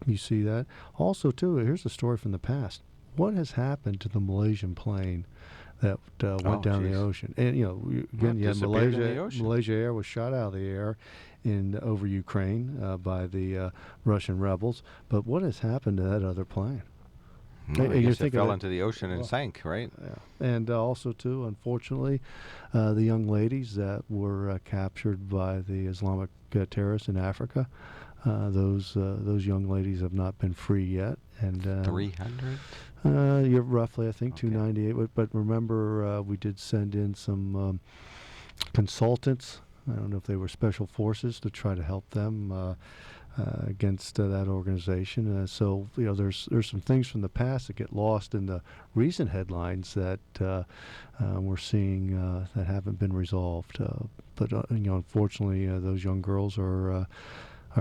you see that. Also, too, here's a story from the past. What has happened to the Malaysian plane that went down the ocean? And again, Malaysia Air was shot out of the air over Ukraine by the Russian rebels. But what has happened to that other plane? I guess it fell into the ocean and sank, right? Yeah. And also, too, unfortunately, the young ladies that were captured by the Islamic terrorists in Africa, those young ladies have not been free yet. And 300? You're roughly, I think, 298. But remember, we did send in some consultants. I don't know if they were special forces to try to help them against that organization. So there's some things from the past that get lost in the recent headlines that we're seeing that haven't been resolved. But unfortunately, those young girls are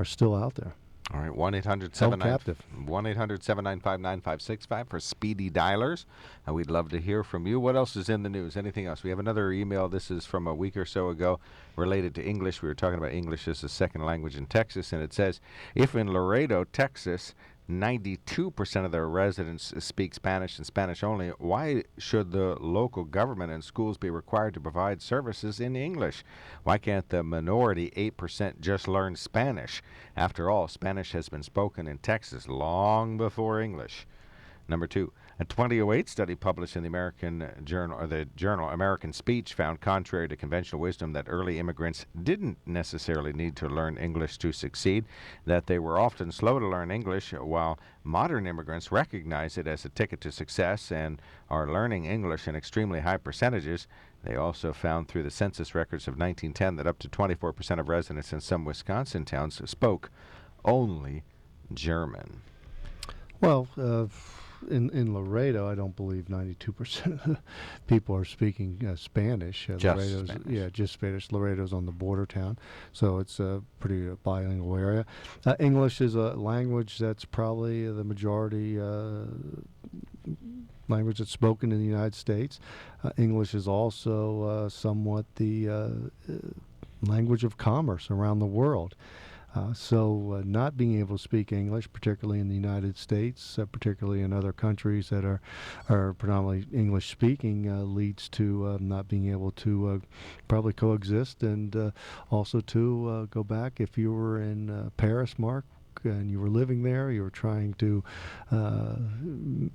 still out there. All right, 1-800-795-9565 for speedy dialers. We'd love to hear from you. What else is in the news? Anything else? We have another email. This is from a week or so ago related to English. We were talking about English as a second language in Texas, and it says, if in Laredo, Texas, 92% of their residents speak Spanish and Spanish only, why should the local government and schools be required to provide services in English? Why can't the minority 8% just learn Spanish? After all, Spanish has been spoken in Texas long before English. Number 2, a 2008 study published in the journal American Speech found, contrary to conventional wisdom, that early immigrants didn't necessarily need to learn English to succeed, that they were often slow to learn English, while modern immigrants recognize it as a ticket to success and are learning English in extremely high percentages. They also found through the census records of 1910 that up to 24% of residents in some Wisconsin towns spoke only German. Well, in Laredo, I don't believe 92% of the people are speaking Spanish. Spanish. Yeah, just Spanish. Laredo's on the border town, so it's a pretty bilingual area. English is a language that's probably the majority language that's spoken in the United States. English is also somewhat the language of commerce around the world. So not being able to speak English, particularly in the United States, particularly in other countries that are predominantly English-speaking, leads to not being able to probably coexist. And also to go back, if you were in Paris, Mark, and you were living there, you were trying to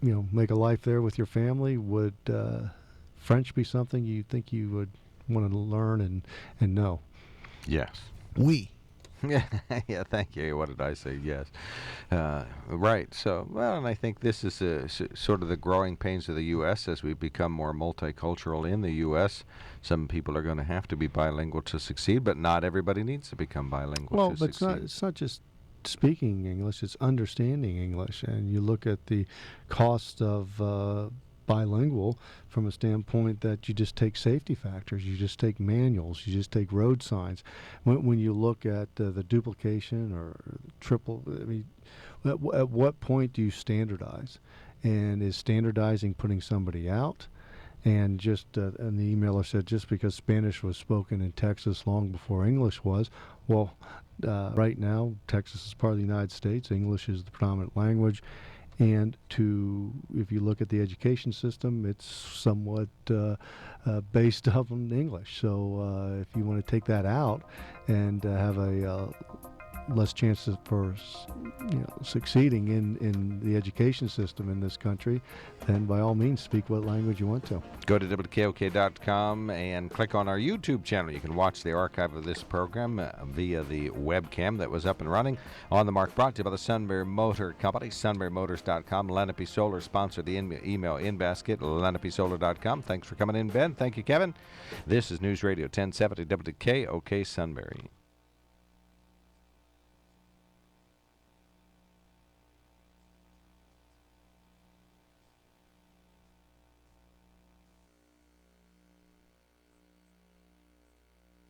make a life there with your family, would French be something you think you would want to learn and know? Yes. Oui. Yeah, thank you. What did I say? Yes. Right. So, well, and I think this is sort of the growing pains of the U.S. as we become more multicultural in the U.S. Some people are going to have to be bilingual to succeed, but not everybody needs to become bilingual to succeed. Well, it's not just speaking English, it's understanding English. And you look at the cost of bilingual from a standpoint that you just take safety factors, you just take manuals, you just take road signs. When you look at the duplication or triple, I mean, at what point do you standardize? And is standardizing putting somebody out? And just, and the emailer said, just because Spanish was spoken in Texas long before English was, well, right now, Texas is part of the United States. English is the predominant language. And if you look at the education system, it's somewhat based on English. So if you want to take that out and have a less chances for succeeding in the education system in this country, then by all means speak what language you want to. Go to WKOK.com and click on our YouTube channel. You can watch the archive of this program via the webcam that was up and running. On the Mark, brought to you by the Sunbury Motor Company, sunburymotors.com. Lenape Solar sponsored the email in basket, lenapesolar.com. Thanks for coming in, Ben. Thank you, Kevin. This is News Radio 1070 WKOK Sunbury.